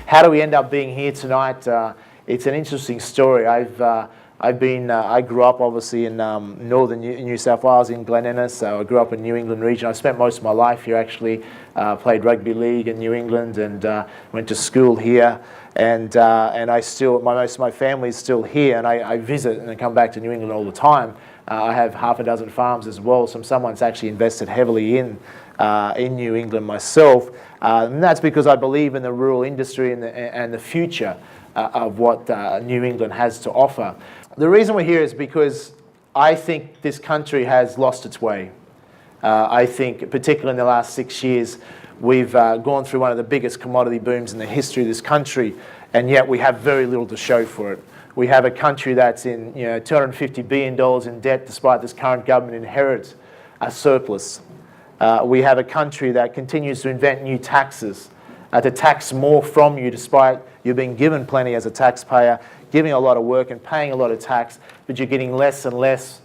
how do we end up being here tonight? It's an interesting story. I grew up obviously in northern New South Wales in Glen Innes, so I grew up in New England region. I spent most of my life here actually, played rugby league in New England and went to school here. And most of my family is still here, and I visit and I come back to New England all the time. I have half a dozen farms as well, so someone's actually invested heavily in New England myself. And that's because I believe in the rural industry and the future of what New England has to offer. The reason we're here is because I think this country has lost its way. I think, particularly in the last 6 years, we've gone through one of the biggest commodity booms in the history of this country, and yet we have very little to show for it. We have a country that's in $250 billion in debt, despite this current government inherits a surplus. We have a country that continues to invent new taxes, to tax more from you, despite you being given plenty as a taxpayer, giving a lot of work and paying a lot of tax, but you're getting less and less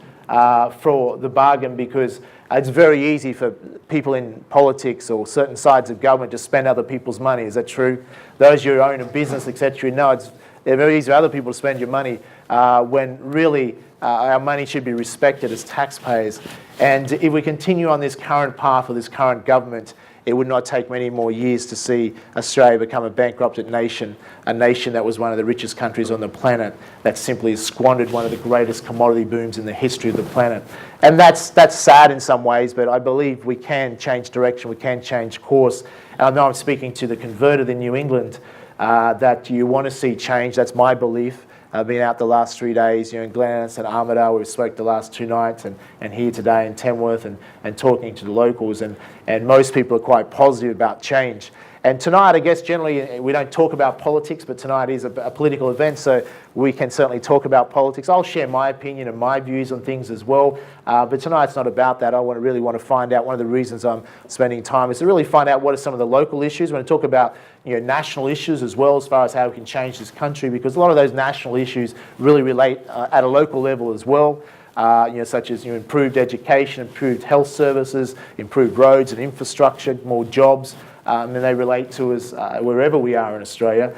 for the bargain, because it's very easy for people in politics or certain sides of government to spend other people's money. Is that true? Those who own a business, etc., know they're very easy for other people to spend your money when really our money should be respected as taxpayers. And if we continue on this current path of this current government, it would not take many more years to see Australia become a bankrupted nation, a nation that was one of the richest countries on the planet that simply has squandered one of the greatest commodity booms in the history of the planet. And that's sad in some ways, but I believe we can change direction, we can change course. And I know I'm speaking to the converted in New England, that you want to see change. That's my belief. I've been out the last 3 days, in Glen Innes and Armidale. We've spoke the last 2 nights, and here today in Tamworth, and talking to the locals, and most people are quite positive about change. And tonight, I guess generally we don't talk about politics, but tonight is a political event, so we can certainly talk about politics. I'll share my opinion and my views on things as well, but tonight's not about that. I really want to find out, one of the reasons I'm spending time is to really find out what are some of the local issues. We're going to talk about national issues as well, as far as how we can change this country, because a lot of those national issues really relate at a local level as well. Such as improved education, improved health services, improved roads and infrastructure, more jobs. And they relate to us wherever we are in Australia.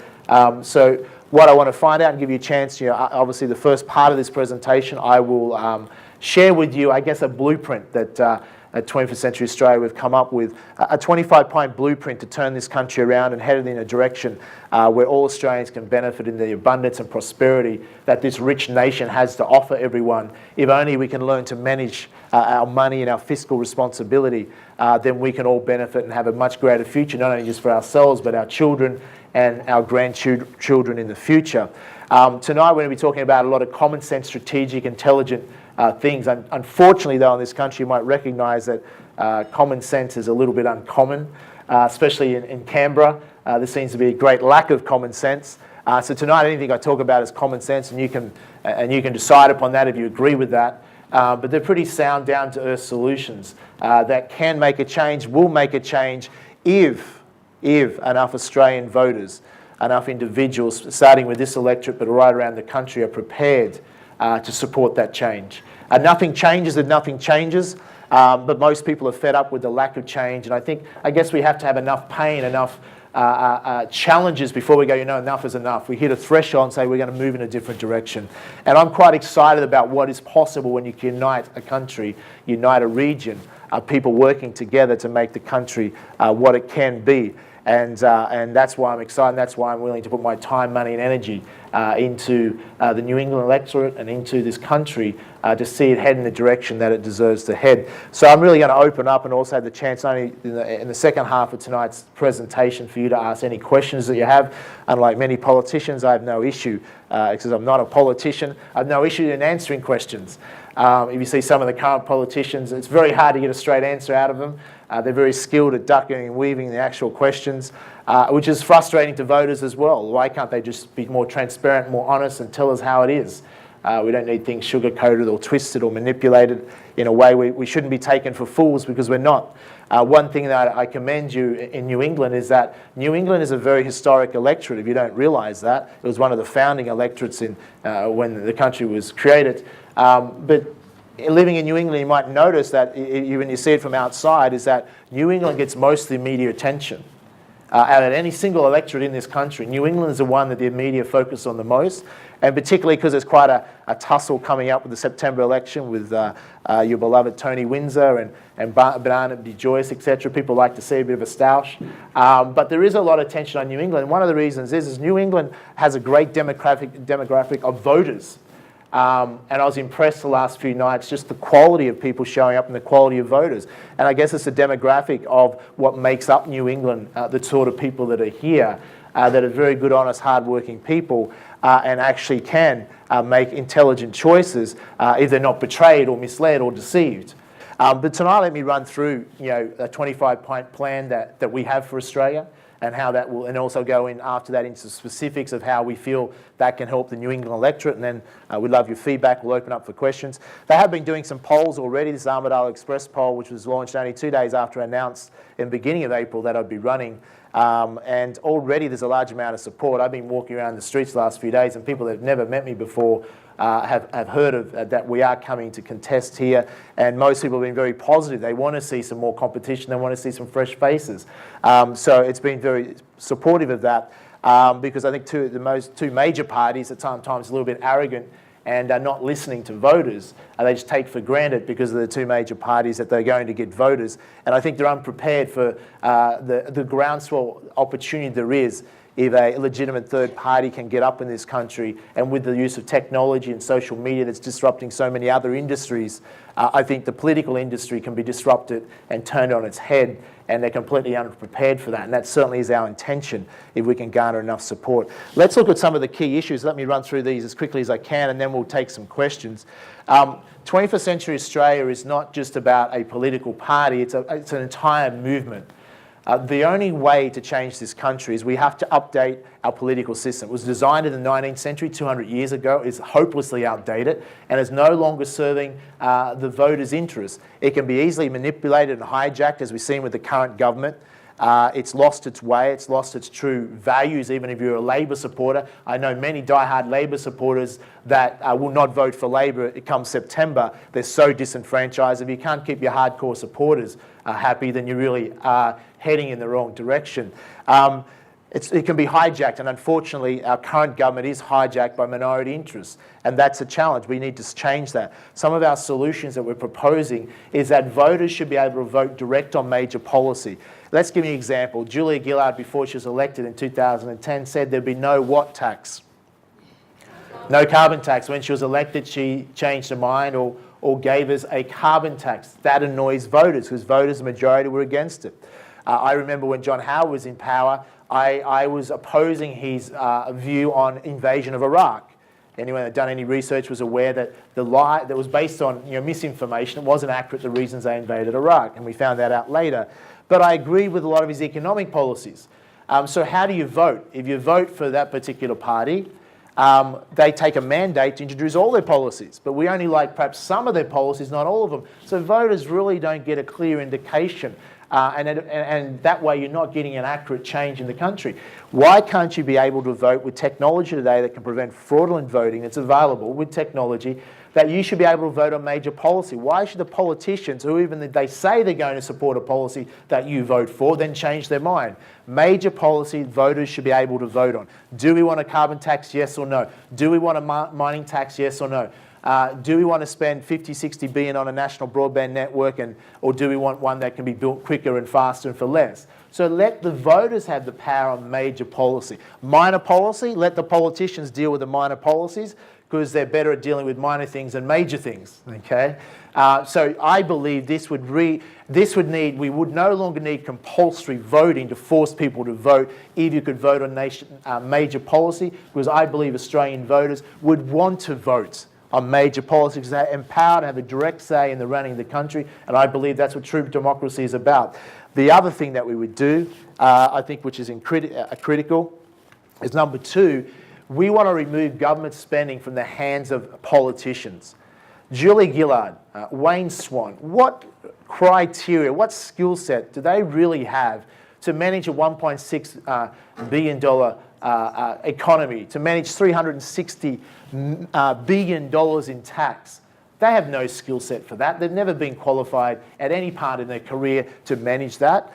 So what I want to find out and give you a chance, obviously the first part of this presentation, I will share with you, I guess, a blueprint that at 21st Century Australia we've come up with, a 25-point blueprint to turn this country around and head it in a direction where all Australians can benefit in the abundance and prosperity that this rich nation has to offer everyone. If only we can learn to manage our money and our fiscal responsibility, then we can all benefit and have a much greater future, not only just for ourselves, but our children and our grandchildren in the future. Tonight we're going to be talking about a lot of common sense, strategic, intelligent things. Unfortunately, though, in this country, you might recognise that common sense is a little bit uncommon, especially in Canberra. There seems to be a great lack of common sense. So tonight, anything I talk about is common sense, and you can decide upon that if you agree with that. But they're pretty sound, down-to-earth solutions that can make a change, will make a change, if enough Australian voters, enough individuals, starting with this electorate but right around the country, are prepared to support that change. Nothing changes if nothing changes, but most people are fed up with the lack of change, and I guess we have to have enough pain, enough challenges before we go, enough is enough. We hit a threshold and say we're going to move in a different direction. And I'm quite excited about what is possible when you can unite a country, unite a region, people working together to make the country what it can be. And that's why I'm excited, and that's why I'm willing to put my time, money and energy into the New England electorate and into this country to see it head in the direction that it deserves to head. So I'm really going to open up and also have the chance only in the second half of tonight's presentation for you to ask any questions that you have. Unlike many politicians, I have no issue, because I'm not a politician, I have no issue in answering questions. If you see some of the current politicians, it's very hard to get a straight answer out of them. They're very skilled at ducking and weaving the actual questions, which is frustrating to voters as well. Why can't they just be more transparent, more honest, and tell us how it is? We don't need things sugar-coated or twisted or manipulated in a way we shouldn't be taken for fools, because we're not. One thing that I commend you in New England is that New England is a very historic electorate, if you don't realise that. It was one of the founding electorates when the country was created. But living in New England, you might notice that, when you see it from outside, is that New England gets most of the media attention. out of any single electorate in this country. New England is the one that the media focus on the most, and particularly because there's quite a tussle coming up with the September election with your beloved Tony Windsor and Barnaby Joyce, etc. People like to see a bit of a stoush. But there is a lot of tension on New England. And one of the reasons is New England has a great demographic of voters. And I was impressed the last few nights, just the quality of people showing up and the quality of voters. And I guess it's a demographic of what makes up New England, the sort of people that are here, that are very good, honest, hard-working people, and actually can make intelligent choices if they're not betrayed or misled or deceived. But tonight, let me run through, a 25-point plan that we have for Australia, and how that will, and also go in after that into specifics of how we feel that can help the New England electorate. And then we'd love your feedback. We'll open up for questions. They have been doing some polls already. This Armidale Express poll, which was launched only 2 days after I announced in the beginning of April that I'd be running. And already there's a large amount of support. I've been walking around the streets the last few days, and people that have never met me before have heard of that we are coming to contest here, and most people have been very positive. They want to see some more competition. They want to see some fresh faces. So it's been very supportive of that, because I think two major parties at times a little bit arrogant and are not listening to voters. They just take for granted because of the two major parties that they're going to get voters. And I think they're unprepared for the groundswell opportunity there is if a legitimate third party can get up in this country, and with the use of technology and social media that's disrupting so many other industries, I think the political industry can be disrupted and turned on its head, and they're completely unprepared for that. And that certainly is our intention if we can garner enough support. Let's look at some of the key issues. Let me run through these as quickly as I can, and then we'll take some questions. 21st Century Australia is not just about a political party, it's an entire movement. The only way to change this country is we have to update our political system. It was designed in the 19th century, 200 years ago. It's hopelessly outdated and is no longer serving the voters' interests. It can be easily manipulated and hijacked, as we've seen with the current government. It's lost its way, it's lost its true values, even if you're a Labor supporter. I know many die-hard Labor supporters that will not vote for Labor come September. They're so disenfranchised. If you can't keep your hardcore supporters happy, then you really are heading in the wrong direction. It can be hijacked, and unfortunately our current government is hijacked by minority interests, and that's a challenge. We need to change that. Some of our solutions that we're proposing is that voters should be able to vote direct on major policy. Let's give you an example. Julia Gillard, before she was elected in 2010, said there'd be no what tax? No carbon tax. When she was elected, she changed her mind or gave us a carbon tax. That annoys voters, because voters, the majority, were against it. I remember when John Howard was in power, I was opposing his view on invasion of Iraq. Anyone that had done any research was aware that the lie that was based on misinformation, it wasn't accurate, the reasons they invaded Iraq, and we found that out later. But I agreed with a lot of his economic policies. So how do you vote? If you vote for that particular party, they take a mandate to introduce all their policies, but we only like perhaps some of their policies, not all of them. So voters really don't get a clear indication. And that way you're not getting an accurate change in the country. Why can't you be able to vote with technology today that can prevent fraudulent voting that's available with technology, that you should be able to vote on major policy? Why should the politicians, who even they say they're going to support a policy that you vote for, then change their mind? Major policy voters should be able to vote on. Do we want a carbon tax, yes or no? Do we want a mining tax, yes or no? Do we want to spend 50, 60 billion on a national broadband network, or do we want one that can be built quicker and faster and for less? So let the voters have the power on major policy. Minor policy, let the politicians deal with the minor policies, because they're better at dealing with minor things than major things, okay? So I believe we would no longer need compulsory voting to force people to vote if you could vote on major policy, because I believe Australian voters would want to vote on major policy because they're empowered to have a direct say in the running of the country, and I believe that's what true democracy is about. The other thing that we would do, I think, which is critical, is number two, we want to remove government spending from the hands of politicians. Julia Gillard, Wayne Swan, what criteria, what skill set do they really have to manage a $1.6 billion economy, to manage $360 billion in tax? They have no skill set for that. They've never been qualified at any part in their career to manage that.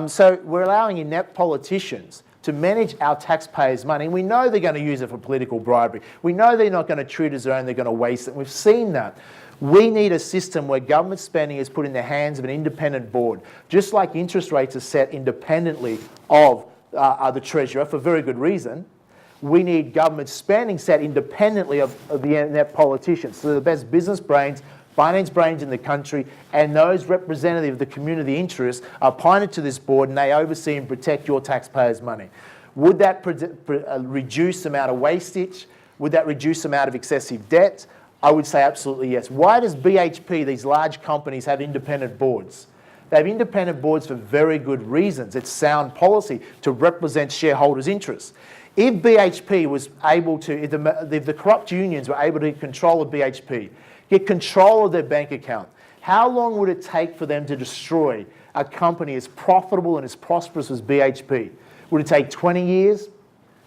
So we're allowing inept politicians to manage our taxpayers' money. And we know they're going to use it for political bribery. We know they're not going to treat it as their own, they're going to waste it. We've seen that. We need a system where government spending is put in the hands of an independent board, just like interest rates are set independently of the Treasurer for very good reason. We need government spending set independently of the inept politicians. So the best business brains, finance brains in the country, and those representative of the community interests are appointed to this board, and they oversee and protect your taxpayers' money. Would that reduce the amount of wastage? Would that reduce the amount of excessive debt? I would say absolutely yes. Why does BHP, these large companies, have independent boards? They have independent boards for very good reasons. It's sound policy to represent shareholders' interests. If BHP was able to, if the corrupt unions were able to control of BHP, get control of their bank account, how long would it take for them to destroy a company as profitable and as prosperous as BHP? Would it take 20 years,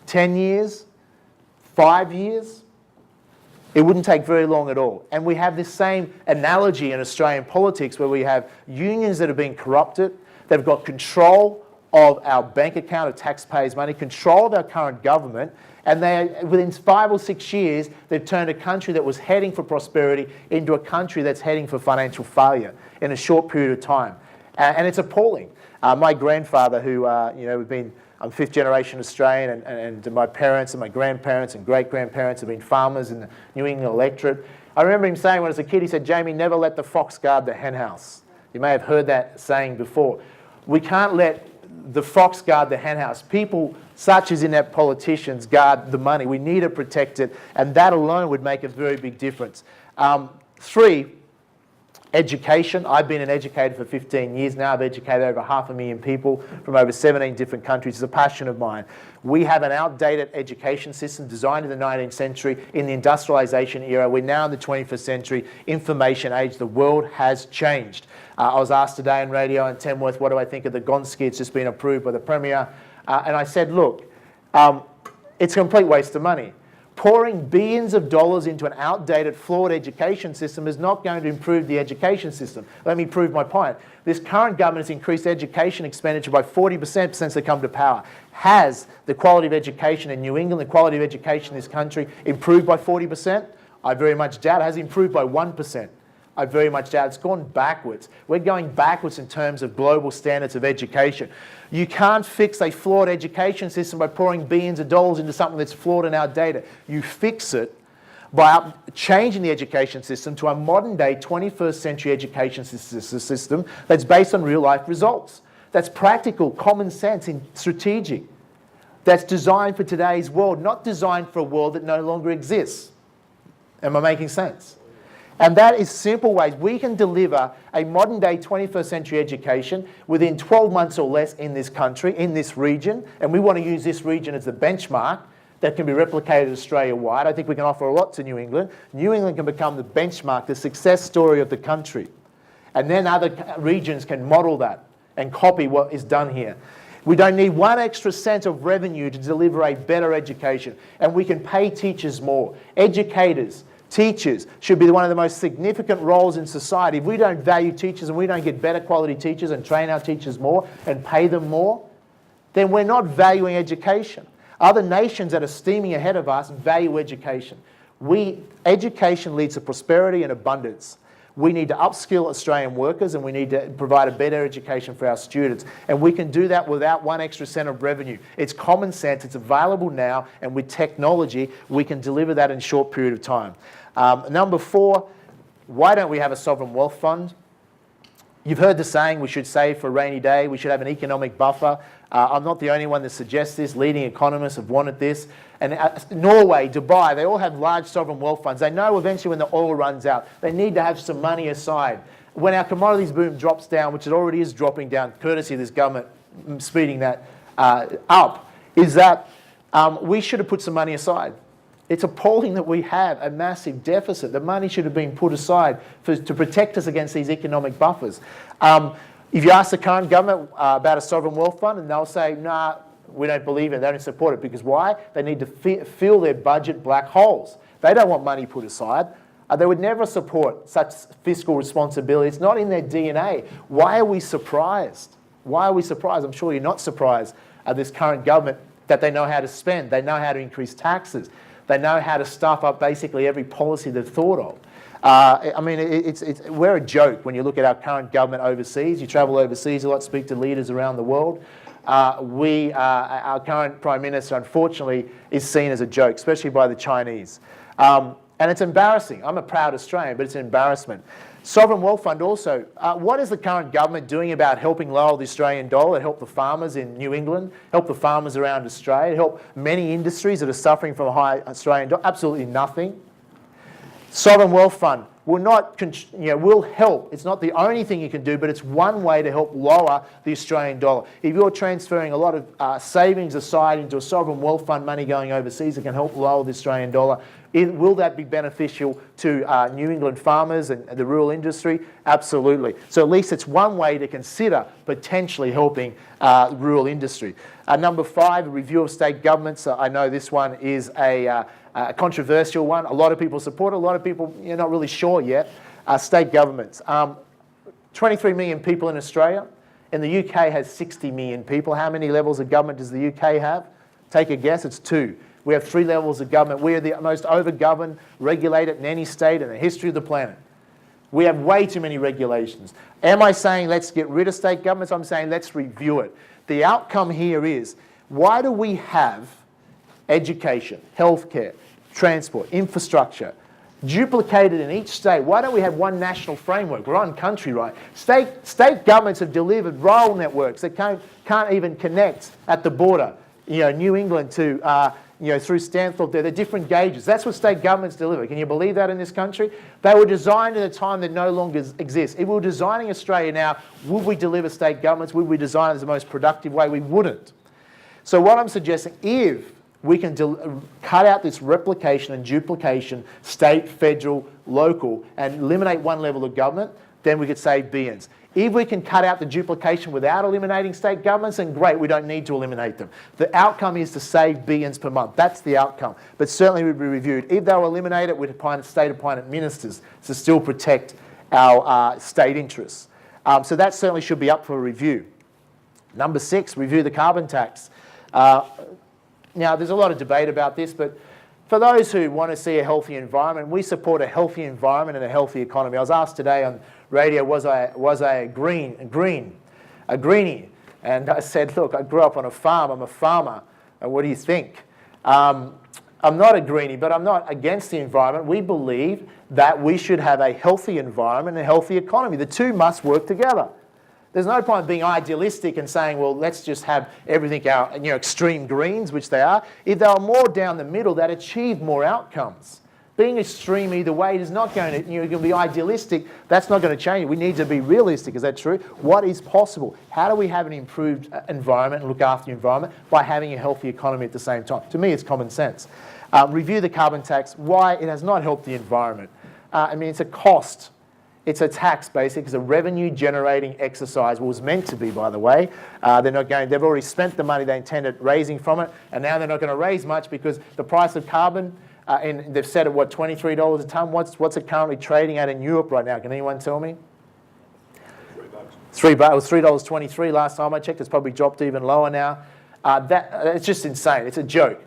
10 years, 5 years? It wouldn't take very long at all. And we have this same analogy in Australian politics where we have unions that have been corrupted, they've got control of our bank account of taxpayers' money, control of our current government, and within 5 or 6 years, they've turned a country that was heading for prosperity into a country that's heading for financial failure in a short period of time. And it's appalling. My grandfather, who, I'm fifth generation Australian, and my parents and my grandparents and great-grandparents have been farmers in the New England electorate. I remember him saying when I was a kid, he said, "Jamie, never let the fox guard the hen house." You may have heard that saying before. We can't let the fox guard the hen house. People such as inept politicians guard the money. We need to protect it, and that alone would make a very big difference. 3, education. I've been an educator for 15 years now. I've educated over 500,000 people from over 17 different countries. It's a passion of mine. We have an outdated education system designed in the 19th century in the industrialisation era. We're now in the 21st century, information age. The world has changed. I was asked today on radio in Tamworth, what do I think of the Gonski? It's just been approved by the Premier. And I said, look, it's a complete waste of money. Pouring billions of dollars into an outdated, flawed education system is not going to improve the education system. Let me prove my point. This current government has increased education expenditure by 40% since they come to power. Has the quality of education in New England, the quality of education in this country improved by 40%? I very much doubt it. Has improved by 1%. I very much doubt it's gone backwards. We're going backwards in terms of global standards of education. You can't fix a flawed education system by pouring billions of dollars into something that's flawed and outdated. You fix it by changing the education system to a modern day 21st century education system that's based on real life results. That's practical, common sense, and strategic. That's designed for today's world, not designed for a world that no longer exists. Am I making sense? And that is simple ways. We can deliver a modern day 21st century education within 12 months or less in this country, in this region. And we want to use this region as the benchmark that can be replicated Australia-wide. I think we can offer a lot to New England. New England can become the benchmark, the success story of the country. And then other regions can model that and copy what is done here. We don't need 1 extra cent of revenue to deliver a better education. And we can pay teachers more. Educators, teachers should be one of the most significant roles in society. If we don't value teachers and we don't get better quality teachers and train our teachers more and pay them more, then we're not valuing education. Other nations that are steaming ahead of us value education. Education leads to prosperity and abundance. We need to upskill Australian workers and we need to provide a better education for our students. And we can do that without 1 extra cent of revenue. It's common sense, it's available now, and with technology, we can deliver that in a short period of time. Number 4, why don't we have a sovereign wealth fund? You've heard the saying, we should save for a rainy day, we should have an economic buffer. I'm not the only one that suggests this. Leading economists have wanted this. And Norway, Dubai, they all have large sovereign wealth funds. They know eventually when the oil runs out, they need to have some money aside. When our commodities boom drops down, which it already is dropping down, courtesy of this government speeding that up, is that we should have put some money aside. It's appalling that we have a massive deficit. The money should have been put aside to protect us against these economic buffers. If you ask the current government about a sovereign wealth fund, and they'll say, nah, we don't believe it, they don't support it. Because why? They need to fill their budget black holes. They don't want money put aside. They would never support such fiscal responsibility. It's not in their DNA. Why are we surprised? Why are we surprised? I'm sure you're not surprised at this current government that they know how to spend. They know how to increase taxes. They know how to stuff up basically every policy they've thought of. I mean, we're a joke when you look at our current government overseas. You travel overseas a lot, speak to leaders around the world. Our current Prime Minister, unfortunately, is seen as a joke, especially by the Chinese. And it's embarrassing. I'm a proud Australian, but it's an embarrassment. Sovereign Wealth Fund also, what is the current government doing about helping lower the Australian dollar, help the farmers in New England, help the farmers around Australia, help many industries that are suffering from a high Australian dollar? Absolutely nothing. Sovereign Wealth Fund will not, will help. It's not the only thing you can do, but it's one way to help lower the Australian dollar. If you're transferring a lot of savings aside into a sovereign wealth fund, money going overseas, it can help lower the Australian dollar. Will that be beneficial to New England farmers and the rural industry? Absolutely. So at least it's one way to consider potentially helping rural industry. Number 5, a review of state governments. I know this one is a controversial one. A lot of people support it. A lot of people, you're not really sure yet. State governments. 23 million people in Australia. In the UK has 60 million people. How many levels of government does the UK have? Take a guess, it's 2. We have 3 levels of government. We are the most over-governed, regulated in any state in the history of the planet. We have way too many regulations. Am I saying let's get rid of state governments? I'm saying let's review it. The outcome here is, why do we have education, healthcare, transport, infrastructure duplicated in each state? Why don't we have one national framework? We're on country, right? State governments have delivered rail networks that can't even connect at the border. New England to through Stanthorpe, they're different gauges. That's what state governments deliver. Can you believe that in this country? They were designed at a time that no longer exists. If we were designing Australia now, would we deliver state governments? Would we design it as the most productive way? We wouldn't. So what I'm suggesting, if we can cut out this replication and duplication, state, federal, local, and eliminate one level of government, then we could save billions. If we can cut out the duplication without eliminating state governments, then great, we don't need to eliminate them. The outcome is to save billions per month. That's the outcome. But certainly would be reviewed. If they were eliminated, we'd appoint state-appointed ministers to still protect our state interests. So that certainly should be up for review. Number 6, review the carbon tax. Now, there's a lot of debate about this, but for those who want to see a healthy environment, we support a healthy environment and a healthy economy. I was asked today on radio, was I a greenie? And I said, look, I grew up on a farm. I'm a farmer. And what do you think? I'm not a greenie, but I'm not against the environment. We believe that we should have a healthy environment and a healthy economy. The two must work together. There's no point being idealistic and saying, well, let's just have everything our extreme greens, which they are. If they were more down the middle, they'd achieve more outcomes. Being extreme either way is not going to, you can be idealistic, that's not going to change. We need to be realistic, is that true? What is possible? How do we have an improved environment and look after the environment by having a healthy economy at the same time? To me, it's common sense. Review the carbon tax. Why? It has not helped the environment. I mean, it's a cost. It's a tax, basically. It's a revenue-generating exercise. Well, it was meant to be, by the way. They've already spent the money they intended raising from it, and now they're not going to raise much because the price of carbon, and they've set it, what, $23 a tonne? What's it currently trading at in Europe right now? Can anyone tell me? $3. $3. It was $3.23 last time I checked. It's probably dropped even lower now. It's just insane. It's a joke.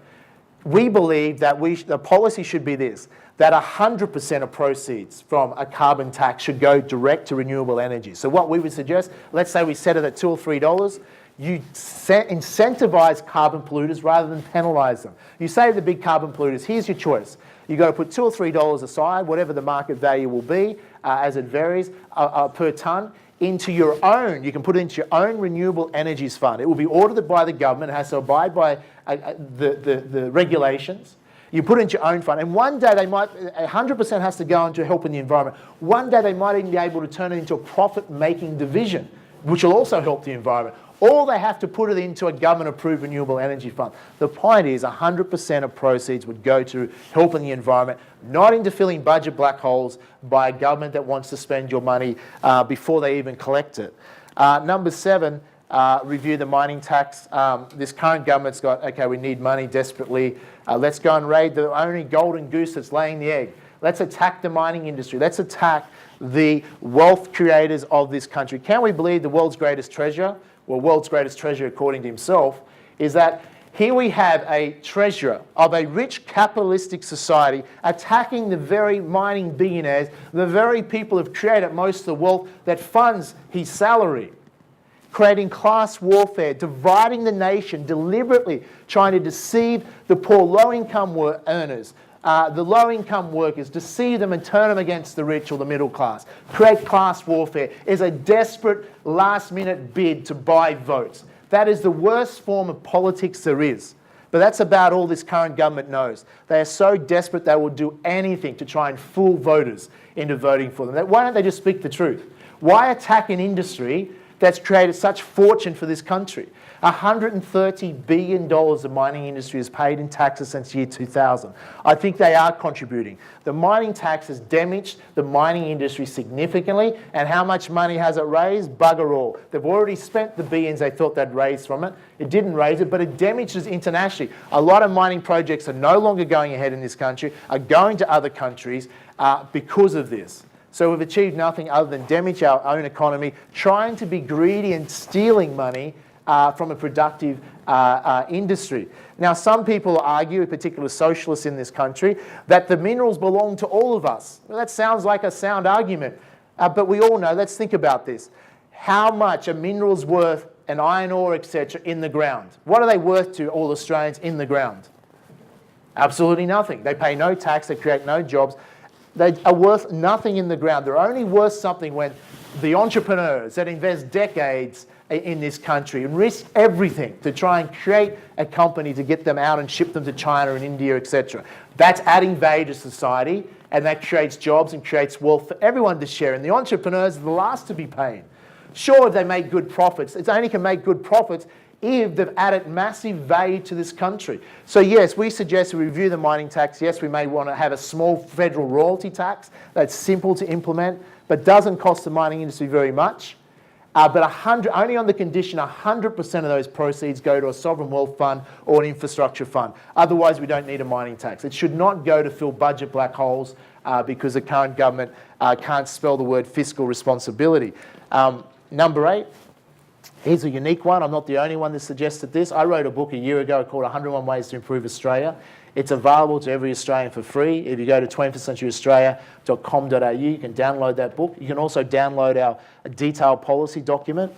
We believe that the policy should be this, that 100% of proceeds from a carbon tax should go direct to renewable energy. So what we would suggest, let's say we set it at $2 or $3, you incentivize carbon polluters rather than penalise them. You say to the big carbon polluters, here's your choice. You've got to put $2 or $3 aside, whatever the market value will be, as it varies, per tonne, into your own, you can put it into your own renewable energies fund. It will be audited by the government, it has to abide by the regulations. You put it into your own fund, and one day they might, 100% has to go into helping the environment. One day they might even be able to turn it into a profit-making division, which will also help the environment. Or they have to put it into a government-approved renewable energy fund. The point is 100% of proceeds would go to helping the environment, not into filling budget black holes by a government that wants to spend your money before they even collect it. Number 7, review the mining tax. This current government's got, okay, we need money desperately. Let's go and raid the only golden goose that's laying the egg. Let's attack the mining industry. Let's attack the wealth creators of this country. Can we believe the world's greatest treasure well, world's greatest treasure according to himself, is that here we have a treasurer of a rich capitalistic society attacking the very mining billionaires, the very people who have created most of the wealth that funds his salary, creating class warfare, dividing the nation, deliberately trying to deceive the poor low-income earners, the low-income workers, deceive them and turn them against the rich or the middle class. Create class warfare is a desperate last-minute bid to buy votes. That is the worst form of politics there is. But that's about all this current government knows. They are so desperate they will do anything to try and fool voters into voting for them. Why don't they just speak the truth? Why attack an industry that's created such fortune for this country? $130 billion the mining industry has paid in taxes since year 2000. I think they are contributing. The mining tax has damaged the mining industry significantly, and how much money has it raised? Bugger all. They've already spent the billions they thought they'd raised from it. It didn't raise it, but it damages internationally. A lot of mining projects are no longer going ahead in this country, are going to other countries because of this. So we've achieved nothing other than damage our own economy, trying to be greedy and stealing money from a productive industry. Now, some people argue, in particular socialists in this country, that the minerals belong to all of us. Well, that sounds like a sound argument, but we all know, let's think about this. How much are minerals worth, and iron ore, etc., in the ground? What are they worth to all Australians in the ground? Absolutely nothing. They pay no tax, they create no jobs. They are worth nothing in the ground. They're only worth something when the entrepreneurs that invest decades in this country and risk everything to try and create a company to get them out and ship them to China and India, etc. That's adding value to society, and that creates jobs and creates wealth for everyone to share. And the entrepreneurs are the last to be paid. Sure, if they make good profits, it only can make good profits if they've added massive value to this country. So yes, we suggest we review the mining tax. Yes, we may want to have a small federal royalty tax that's simple to implement, but doesn't cost the mining industry very much. But only on the condition 100% of those proceeds go to a sovereign wealth fund or an infrastructure fund. Otherwise, we don't need a mining tax. It should not go to fill budget black holes because the current government can't spell the word fiscal responsibility. Number 8. Here's a unique one. I'm not the only one that suggested this. I wrote a book a year ago called 101 Ways to Improve Australia. It's available to every Australian for free. If you go to 21stcenturyaustralia.com.au, you can download that book. You can also download our detailed policy document.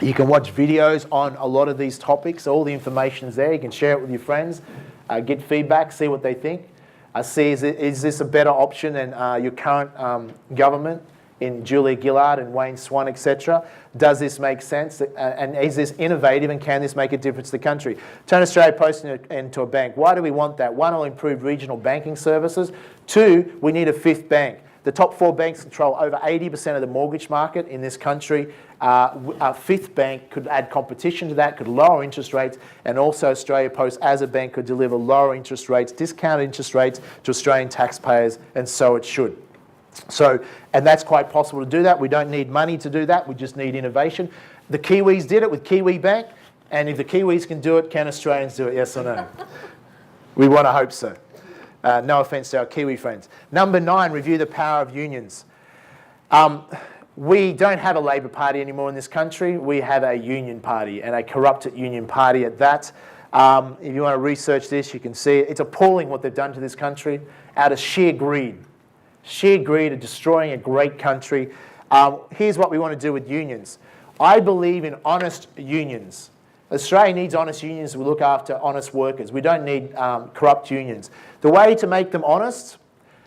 You can watch videos on a lot of these topics. All the information is there. You can share it with your friends, get feedback, see what they think. See, is this a better option than your current government in Julia Gillard and Wayne Swan, etc.? Does this make sense? And is this innovative, and can this make a difference to the country? Turn Australia Post into a bank. Why do we want that? 1, it'll improve regional banking services. 2, we need a 5th bank. The top 4 banks control over 80% of the mortgage market in this country. A 5th bank could add competition to that, could lower interest rates, and also Australia Post as a bank could deliver lower interest rates, discounted interest rates to Australian taxpayers, and so it should. So, and that's quite possible to do that. We don't need money to do that. We just need innovation. The Kiwis did it with Kiwi Bank, and if the Kiwis can do it, can Australians do it? Yes or no? We want to hope so. No offence to our Kiwi friends. Number 9, review the power of unions. We don't have a Labor Party anymore in this country. We have a union party, and a corrupted union party at that. If you want to research this, you can see it. It's appalling what they've done to this country out of sheer greed. Sheer greed of destroying a great country. Here's what we want to do with unions. I believe in honest unions. Australia needs honest unions. We look after honest workers. We don't need corrupt unions. The way to make them honest,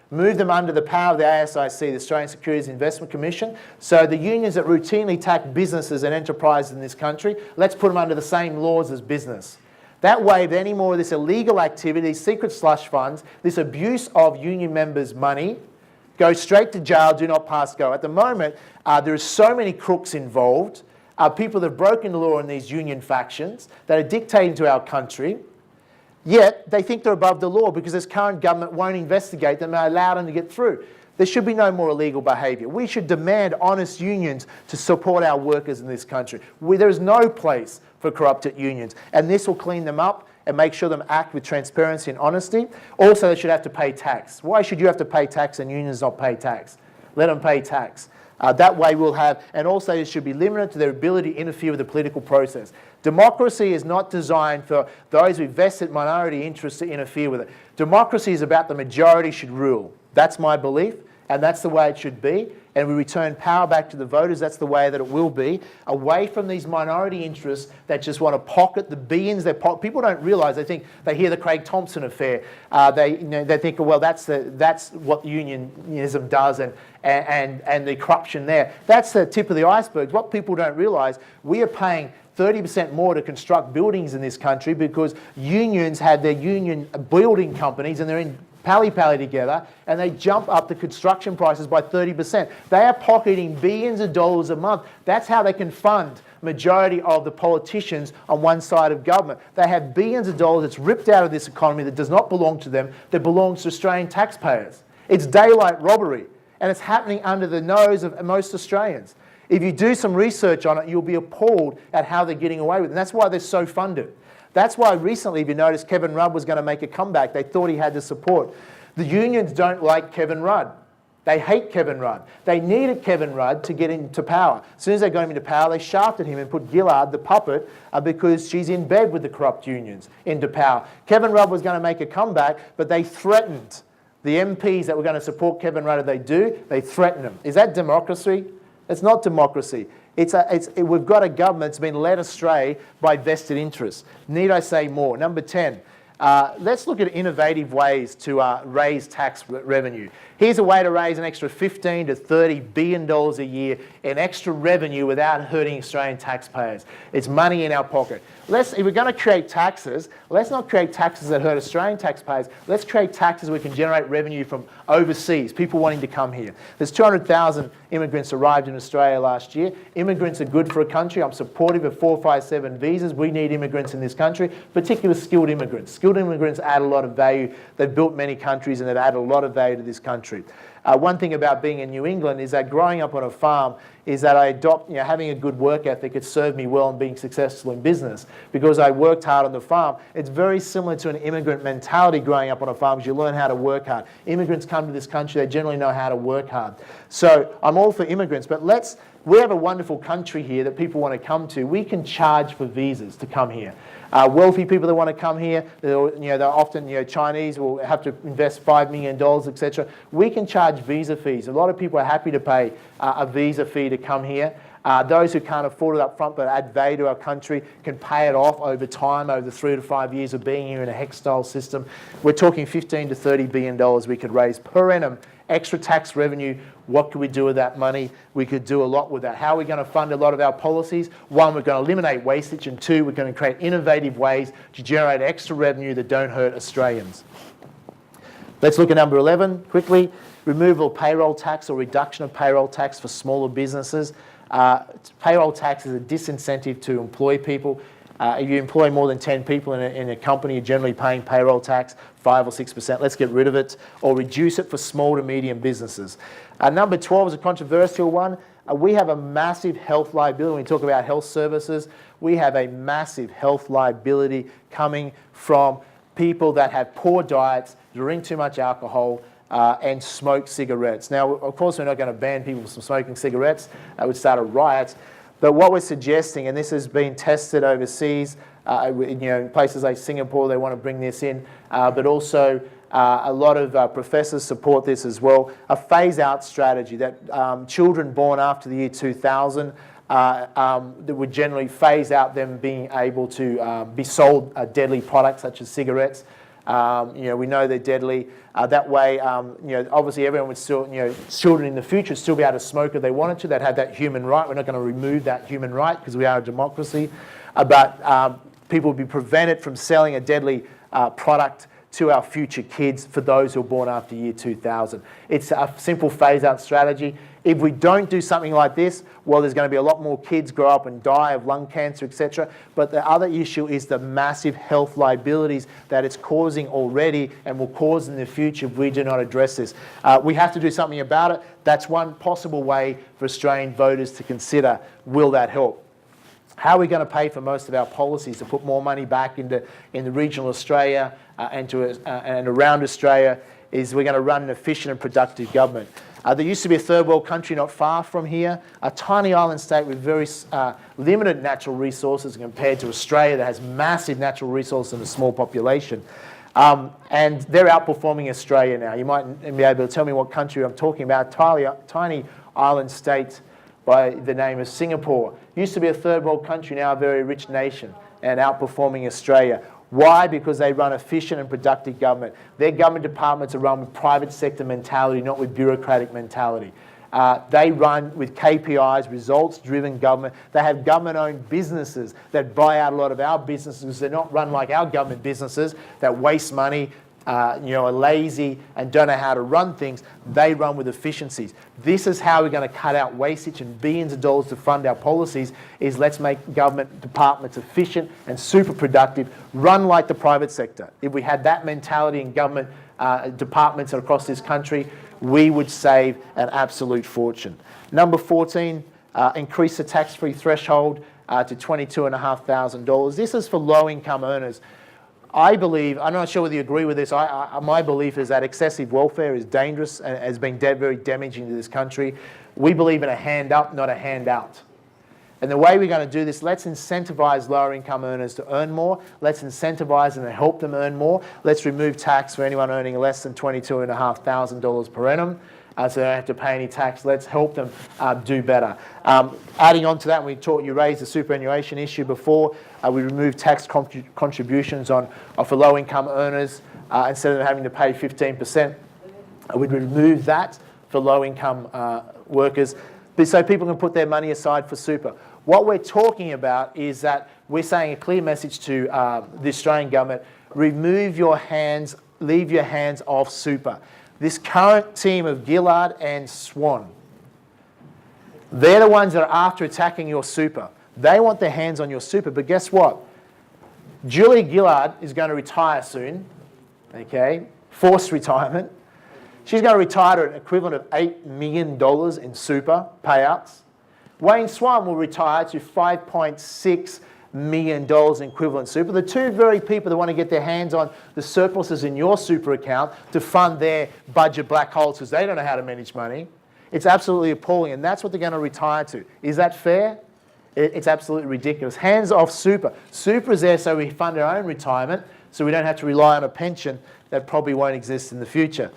move them under the power of the ASIC, the Australian Securities Investment Commission. So the unions that routinely attack businesses and enterprises in this country, let's put them under the same laws as business. That way, if any more of this illegal activity, these secret slush funds, this abuse of union members' money, go straight to jail, do not pass go. At the moment, there are so many crooks involved, people that have broken the law in these union factions that are dictating to our country, yet they think they're above the law because this current government won't investigate them and allow them to get through. There should be no more illegal behaviour. We should demand honest unions to support our workers in this country. There is no place for corrupted unions, and this will clean them up and make sure them act with transparency and honesty. Also, they should have to pay tax. Why should you have to pay tax and unions not pay tax? Let them pay tax. That way we'll have, and also it should be limited to their ability to interfere with the political process. Democracy is not designed for those with vested minority interests to interfere with it. Democracy is about the majority should rule. That's my belief, and that's the way it should be. And we return power back to the voters. That's the way that it will be, away from these minority interests that just want to pocket the billions. People don't realise. They hear the Craig Thompson affair. They think, well, that's what unionism does, and the corruption there. That's the tip of the iceberg. What people don't realise, we are paying 30% more to construct buildings in this country because unions had their union building companies, and they're in pally-pally together, and they jump up the construction prices by 30%. They are pocketing billions of dollars a month. That's how they can fund majority of the politicians on one side of government. They have billions of dollars that's ripped out of this economy that does not belong to them, that belongs to Australian taxpayers. It's daylight robbery, and it's happening under the nose of most Australians. If you do some research on it, you'll be appalled at how they're getting away with it, and that's why they're so funded. That's why recently, if you notice, Kevin Rudd was going to make a comeback. They thought he had the support. The unions don't like Kevin Rudd. They hate Kevin Rudd. They needed Kevin Rudd to get into power. As soon as they got him into power, they shafted him and put Gillard, the puppet, because she's in bed with the corrupt unions, into power. Kevin Rudd was going to make a comeback, but they threatened the MPs that were going to support Kevin Rudd. If they do, they threaten them. Is that democracy? It's not democracy. We've got a government that's been led astray by vested interests. Need I say more? Number 10, let's look at innovative ways to raise tax revenue. Here's a way to raise an extra $15 to $30 billion a year in extra revenue without hurting Australian taxpayers. It's money in our pocket. If we're going to create taxes, let's not create taxes that hurt Australian taxpayers. Let's create taxes we can generate revenue from overseas, people wanting to come here. There's 200,000 immigrants arrived in Australia last year. Immigrants are good for a country. I'm supportive of 457 visas. We need immigrants in this country, particularly skilled immigrants. Skilled immigrants add a lot of value. They've built many countries and they've added a lot of value to this country. One thing about being in New England is that growing up on a farm is that I adopt, having a good work ethic. It served me well in being successful in business because I worked hard on the farm. It's very similar to an immigrant mentality growing up on a farm because you learn how to work hard. Immigrants come to this country, they generally know how to work hard. So I'm all for immigrants, but we have a wonderful country here that people want to come to. We can charge for visas to come here. Wealthy people that want to come here, they're often Chinese will have to invest $5 million, etc. We can charge visa fees. A lot of people are happy to pay a visa fee to come here. Those who can't afford it up front but add value to our country can pay it off over time, over the 3 to 5 years of being here in a HEC-style system. We're talking $15 to $30 billion we could raise per annum. Extra tax revenue, what could we do with that money? We could do a lot with that. How are we going to fund a lot of our policies? One, we're going to eliminate wastage, and two, we're going to create innovative ways to generate extra revenue that don't hurt Australians. Let's look at number 11 quickly. Removal of payroll tax or reduction of payroll tax for smaller businesses. Payroll tax is a disincentive to employ people. If you employ more than 10 people in a company, you're generally paying payroll tax, 5 or 6%. Let's get rid of it or reduce it for small to medium businesses. Number 12 is a controversial one. We have a massive health liability. When we talk about health services, we have a massive health liability coming from people that have poor diets, drink too much alcohol, and smoke cigarettes. Now, of course, we're not going to ban people from smoking cigarettes. That would start a riot. But what we're suggesting, and this has been tested overseas, in places like Singapore, they want to bring this in, but also a lot of professors support this as well, a phase-out strategy that children born after the year 2000 that would generally phase out them being able to be sold deadly products such as cigarettes. We know they're deadly. That way, obviously everyone would still, children in the future still be able to smoke if they wanted to. They'd have that human right. We're not going to remove that human right because we are a democracy. But people would be prevented from selling a deadly product to our future kids for those who are born after year 2000. It's a simple phase-out strategy. If we don't do something like this, well, there's going to be a lot more kids grow up and die of lung cancer, etc. But the other issue is the massive health liabilities that it's causing already and will cause in the future if we do not address this. We have to do something about it. That's one possible way for Australian voters to consider, will that help? How are we going to pay for most of our policies to put more money back into regional Australia and around Australia? Is we're going to run an efficient and productive government. There used to be a third world country not far from here, a tiny island state with very limited natural resources compared to Australia that has massive natural resources and a small population. And they're outperforming Australia now. You might be able to tell me what country I'm talking about. Tiny island state by the name of Singapore. Used to be a third world country, now a very rich nation and outperforming Australia. Why? Because they run efficient and productive government. Their government departments are run with private sector mentality, not with bureaucratic mentality. They run with KPIs, results-driven government. They have government-owned businesses that buy out a lot of our businesses. They're not run like our government businesses that waste money, are lazy and don't know how to run things. They run with efficiencies. This is how we're going to cut out wastage and billions of dollars to fund our policies, is let's make government departments efficient and super productive, run like the private sector. If we had that mentality in government departments across this country, we would save an absolute fortune. Number 14, increase the tax-free threshold to $22,500. This is for low-income earners. I believe, I'm not sure whether you agree with this, my belief is that excessive welfare is dangerous and has been very damaging to this country. We believe in a hand up, not a handout. And the way we're going to do this, let's incentivize lower income earners to earn more. Let's incentivize and help them earn more. Let's remove tax for anyone earning less than $22,500 per annum. So they don't have to pay any tax. Let's help them do better. Adding on to that, you raised the superannuation issue before. We removed tax contributions for low-income earners instead of having to pay 15%. We'd remove that for low-income workers, so people can put their money aside for super. What we're talking about is that we're saying a clear message to the Australian government: remove your hands, leave your hands off super. This current team of Gillard and Swan, they're the ones that are after attacking your super. They want their hands on your super, but guess what? Julia Gillard is going to retire soon, okay? Forced retirement. She's going to retire at an equivalent of $8 million in super payouts. Wayne Swan will retire to $5.6 million in equivalent super. The two very people that want to get their hands on the surpluses in your super account to fund their budget black holes because they don't know how to manage money. It's absolutely appalling, and that's what they're going to retire to. Is that fair? It's absolutely ridiculous. Hands off super. Super is there so we fund our own retirement, so we don't have to rely on a pension that probably won't exist in the future.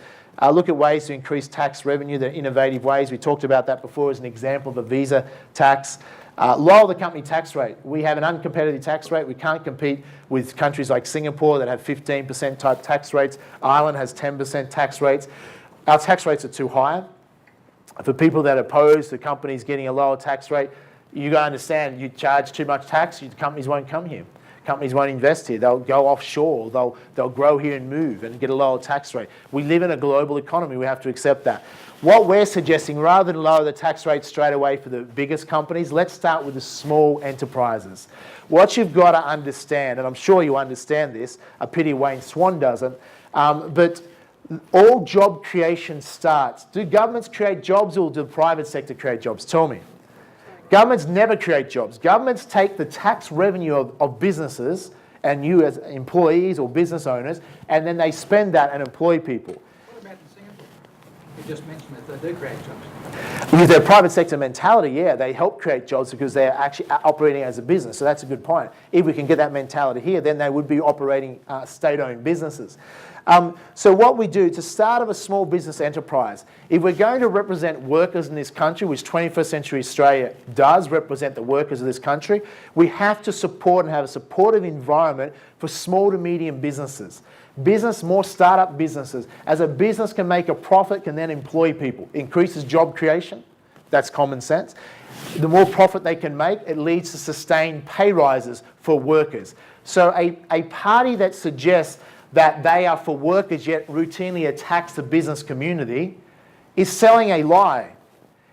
Look at ways to increase tax revenue. There are innovative ways. We talked about that before as an example of the visa tax. Lower the company tax rate. We have an uncompetitive tax rate. We can't compete with countries like Singapore that have 15% type tax rates. Ireland has 10% tax rates. Our tax rates are too high. For people that oppose the companies getting a lower tax rate, you got to understand, you charge too much tax, companies won't come here. Companies won't invest here. They'll go offshore. They'll grow here and move and get a lower tax rate. We live in a global economy. We have to accept that. What we're suggesting, rather than lower the tax rate straight away for the biggest companies, let's start with the small enterprises. What you've got to understand, and I'm sure you understand this, a pity Wayne Swan doesn't, but all job creation starts. Do governments create jobs or do the private sector create jobs? Tell me. Governments never create jobs. Governments take the tax revenue of businesses and you as employees or business owners, and then they spend that and employ people. What about in Singapore? You just mentioned that they do create jobs. With their private sector mentality, yeah, they help create jobs because they're actually operating as a business. So that's a good point. If we can get that mentality here, then they would be operating state-owned businesses. So what we do, to start of a small business enterprise, if we're going to represent workers in this country, which 21st century Australia does represent the workers of this country, we have to support and have a supportive environment for small to medium businesses. More startup businesses. As a business can make a profit, can then employ people. Increases job creation. That's common sense. The more profit they can make, it leads to sustained pay rises for workers. So a party that suggests that they are for workers yet routinely attacks the business community is selling a lie.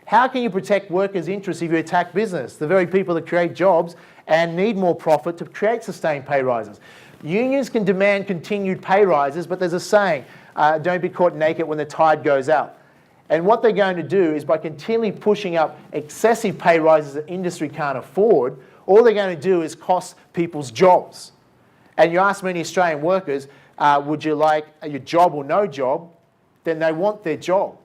How can you protect workers' interests if you attack business, the very people that create jobs and need more profit to create sustained pay rises? Unions can demand continued pay rises, but there's a saying, don't be caught naked when the tide goes out. And what they're going to do is by continually pushing up excessive pay rises that industry can't afford, all they're going to do is cost people's jobs. And you ask many Australian workers, would you like your job or no job? Then they want their job.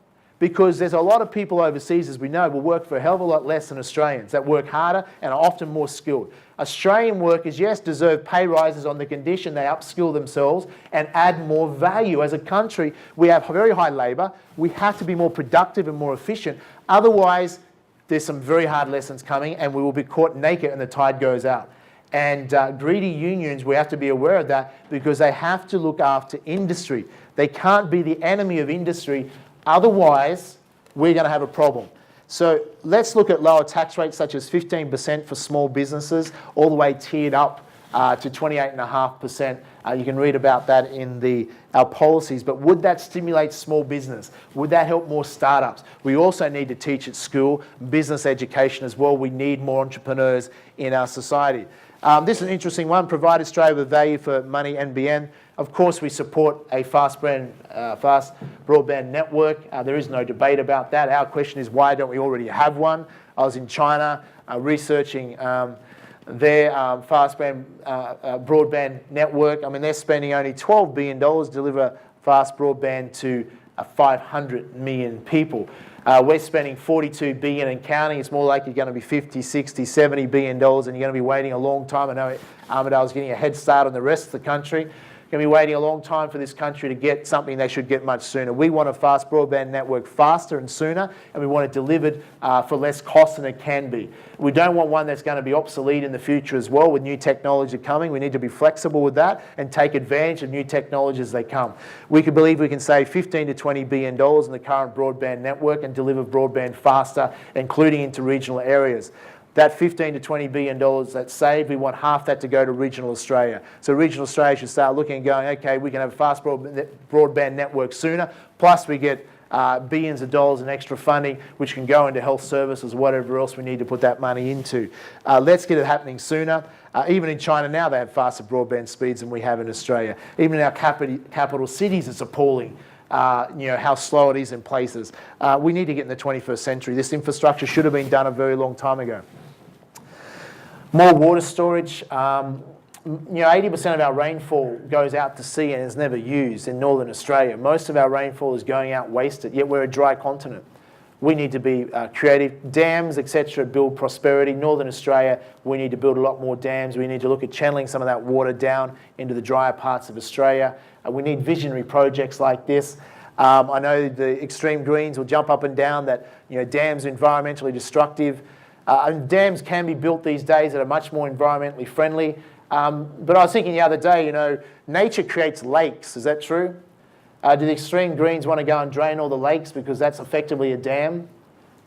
because there's a lot of people overseas, as we know, will work for a hell of a lot less than Australians, that work harder and are often more skilled. Australian workers, yes, deserve pay rises on the condition they upskill themselves and add more value. As a country, we have very high labour. We have to be more productive and more efficient. Otherwise, there's some very hard lessons coming and we will be caught naked and the tide goes out. And greedy unions, we have to be aware of that because they have to look after industry. They can't be the enemy of industry. Otherwise, we're going to have a problem. So let's look at lower tax rates such as 15% for small businesses, all the way tiered up to 28.5%. You can read about that in our policies. But would that stimulate small business? Would that help more startups? We also need to teach at school, business education as well. We need more entrepreneurs in our society. This is an interesting one. Provide Australia with value for money, NBN. Of course, we support a fast broadband network. There is no debate about that. Our question is, why don't we already have one? I was in China researching their fast broadband network. I mean, they're spending only $12 billion to deliver fast broadband to 500 million people. We're spending $42 billion and counting. It's more likely going to be $50, $60, $70 billion, and you're going to be waiting a long time. I know Armidale's getting a head start on the rest of the country. Going to be waiting a long time for this country to get something they should get much sooner. We want a fast broadband network faster and sooner, and we want it delivered for less cost than it can be. We don't want one that's going to be obsolete in the future as well with new technology coming. We need to be flexible with that and take advantage of new technologies as they come. We believe we can save $15 to $20 billion in the current broadband network and deliver broadband faster, including into regional areas. That $15 to $20 billion that's saved, we want half that to go to regional Australia. So regional Australia should start looking and going, okay, we can have a fast broadband network sooner, plus we get billions of dollars in extra funding, which can go into health services, whatever else we need to put that money into. Let's get it happening sooner. Even in China now, they have faster broadband speeds than we have in Australia. Even in our capital cities, it's appalling. How slow it is in places. We need to get in the 21st century. This infrastructure should have been done a very long time ago. More water storage. 80% of our rainfall goes out to sea and is never used in northern Australia. Most of our rainfall is going out wasted, yet we're a dry continent. We need to be creative. Dams, etc., build prosperity. Northern Australia, we need to build a lot more dams. We need to look at channeling some of that water down into the drier parts of Australia. We need visionary projects like this. I know the extreme Greens will jump up and down that dams are environmentally destructive. And dams can be built these days that are much more environmentally friendly. But I was thinking the other day, nature creates lakes. Is that true? Do the extreme Greens want to go and drain all the lakes because that's effectively a dam?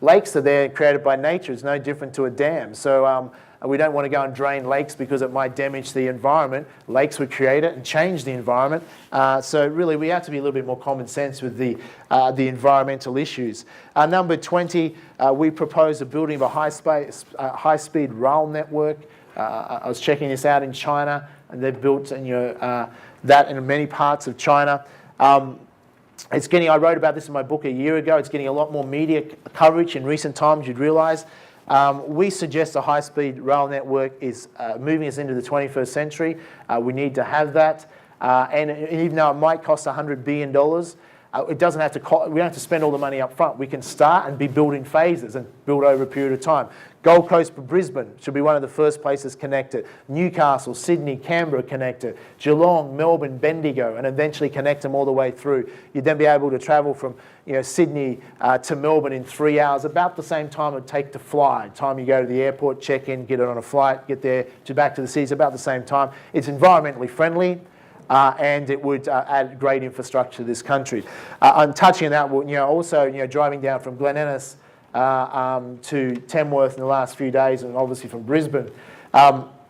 Lakes are there created by nature. It's no different to a dam. So we don't want to go and drain lakes because it might damage the environment. Lakes were created and change the environment. So really we have to be a little bit more common sense with the environmental issues. Number 20, we propose the building of a high-speed rail network. I was checking this out in China, and they've built that in many parts of China. I wrote about this in my book a year ago. It's getting a lot more media coverage in recent times, you'd realise. We suggest a high-speed rail network is moving us into the 21st century. We need to have that. And even though it might cost $100 billion, it doesn't have to we don't have to spend all the money up front. We can start and be building phases and build over a period of time. Gold Coast to Brisbane should be one of the first places connected. Newcastle, Sydney, Canberra connected. Geelong, Melbourne, Bendigo, and eventually connect them all the way through. You'd then be able to travel from Sydney to Melbourne in 3 hours, about the same time it would take to fly. Time you go to the airport, check in, get it on a flight, get there to back to the cities, about the same time. It's environmentally friendly. And it would add great infrastructure to this country. I'm touching on that. Also, driving down from Glen Innes to Tamworth in the last few days, and obviously from Brisbane,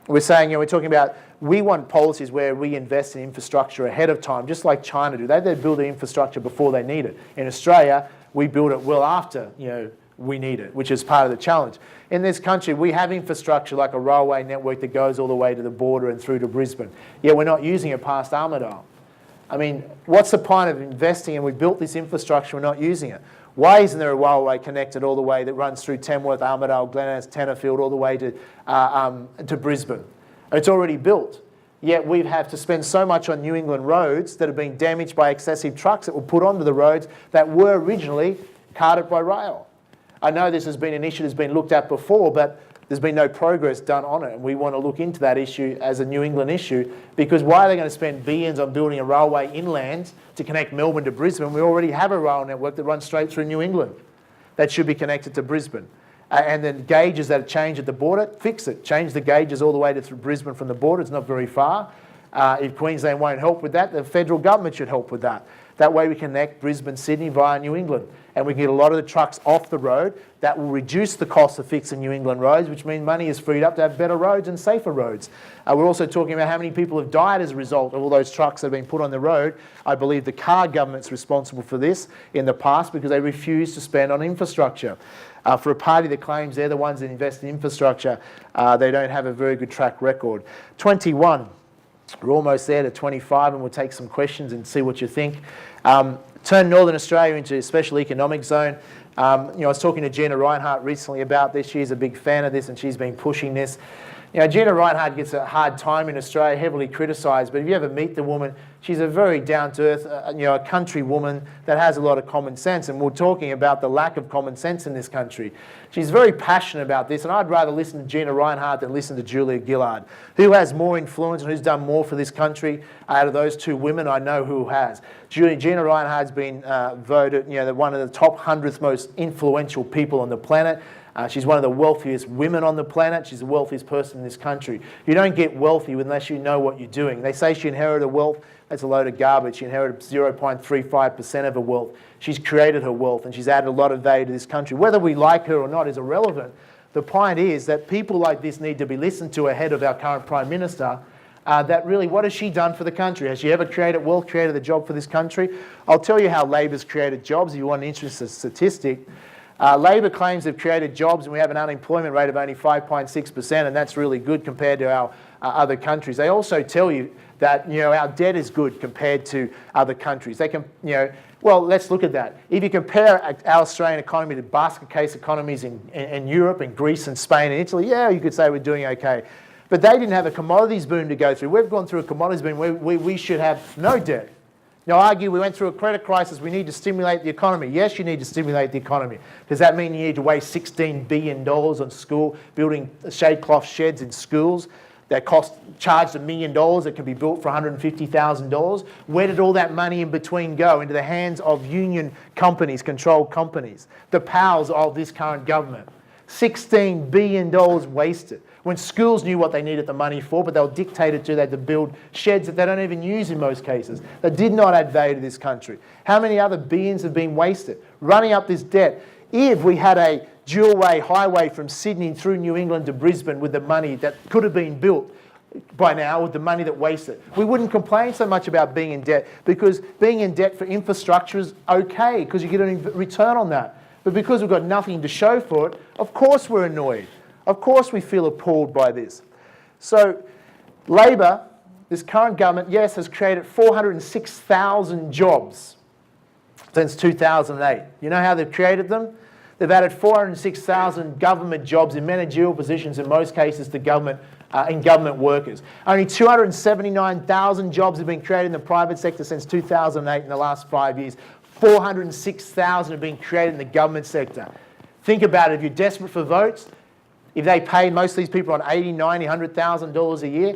we're saying, we're talking about we want policies where we invest in infrastructure ahead of time, just like China do. They build the infrastructure before they need it. In Australia, we build it well after we need it, which is part of the challenge. In this country, we have infrastructure like a railway network that goes all the way to the border and through to Brisbane, yet we're not using it past Armidale. I mean, what's the point of investing and we built this infrastructure, we're not using it? Why isn't there a railway connected all the way that runs through Tamworth, Armidale, Glen Innes, Tenterfield, all the way to Brisbane? It's already built. Yet we have to spend so much on New England roads that have been damaged by excessive trucks that were put onto the roads that were originally cart it by rail. I know this has been an issue that's been looked at before, but there's been no progress done on it. And we want to look into that issue as a New England issue, because why are they going to spend billions on building a railway inland to connect Melbourne to Brisbane? We already have a rail network that runs straight through New England that should be connected to Brisbane. And then gauges that change at the border, fix it. Change the gauges all the way to through Brisbane from the border. It's not very far. If Queensland won't help with that, the federal government should help with that. That way we connect Brisbane, Sydney via New England. And we can get a lot of the trucks off the road. That will reduce the cost of fixing New England roads, which means money is freed up to have better roads and safer roads. We're also talking about how many people have died as a result of all those trucks that have been put on the road. I believe the Carr government's responsible for this in the past because they refused to spend on infrastructure. For a party that claims they're the ones that invest in infrastructure, they don't have a very good track record. 21. We're almost there to 25, and we'll take some questions and see what you think. Turn Northern Australia into a special economic zone. I was talking to Gina Reinhardt recently about this. She's a big fan of this, and she's been pushing this. Gina Reinhardt gets a hard time in Australia, heavily criticised, but if you ever meet the woman, she's a very down-to-earth, a country woman that has a lot of common sense, and we're talking about the lack of common sense in this country. She's very passionate about this, and I'd rather listen to Gina Reinhardt than listen to Julia Gillard. Who has more influence and who's done more for this country? Out of those two women, I know who has. Gina Reinhardt's been voted one of the top 100th most influential people on the planet. She's one of the wealthiest women on the planet. She's the wealthiest person in this country. You don't get wealthy unless you know what you're doing. They say she inherited wealth. That's a load of garbage. She inherited 0.35% of her wealth. She's created her wealth, and she's added a lot of value to this country. Whether we like her or not is irrelevant. The point is that people like this need to be listened to ahead of our current Prime Minister. That really, what has she done for the country? Has she ever created wealth, created a job for this country? I'll tell you how Labor's created jobs if you want an interesting statistic. Labor claims they've created jobs, and we have an unemployment rate of only 5.6%, and that's really good compared to our other countries. They also tell you that our debt is good compared to other countries. They can, well, let's look at that. If you compare our Australian economy to basket case economies in Europe and Greece and Spain and Italy, yeah, you could say we're doing okay. But they didn't have a commodities boom to go through. We've gone through a commodities boom where we should have no debt. Now, argue we went through a credit crisis, we need to stimulate the economy. Yes, you need to stimulate the economy. Does that mean you need to waste $16 billion on school, building shade cloth sheds in schools that charged $1 million that can be built for $150,000? Where did all that money in between go? Into the hands of union companies, controlled companies, the pals of this current government. $16 billion wasted. When schools knew what they needed the money for, but they were dictated to, they had to build sheds that they don't even use in most cases, that did not add value to this country. How many other billions have been wasted? Running up this debt. If we had a dual-way highway from Sydney through New England to Brisbane with the money that could have been built by now, with the money that wasted, we wouldn't complain so much about being in debt, because being in debt for infrastructure is okay, because you get a return on that. But because we've got nothing to show for it, of course we're annoyed. Of course we feel appalled by this. So Labor, this current government, yes, has created 406,000 jobs since 2008. You know how they've created them? They've added 406,000 government jobs in managerial positions, in most cases to government, in government workers. Only 279,000 jobs have been created in the private sector since 2008 in the last 5 years. 406,000 have been created in the government sector. Think about it. If you're desperate for votes, if they paid most of these people on $80,000, $90,000, $100,000 a year,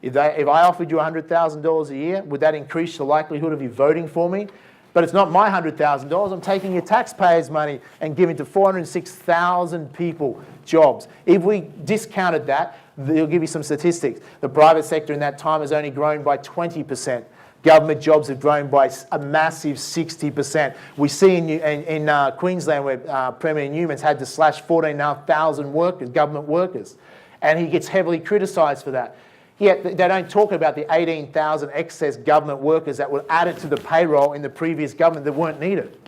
if I offered you $100,000 a year, would that increase the likelihood of you voting for me? But it's not my $100,000. I'm taking your taxpayers' money and giving to 406,000 people jobs. If we discounted that, they'll give you some statistics. The private sector in that time has only grown by 20%. Government jobs have grown by a massive 60%. We see in Queensland where Premier Newman's had to slash 14,500 workers, government workers, and he gets heavily criticised for that. Yet they don't talk about the 18,000 excess government workers that were added to the payroll in the previous government that weren't needed.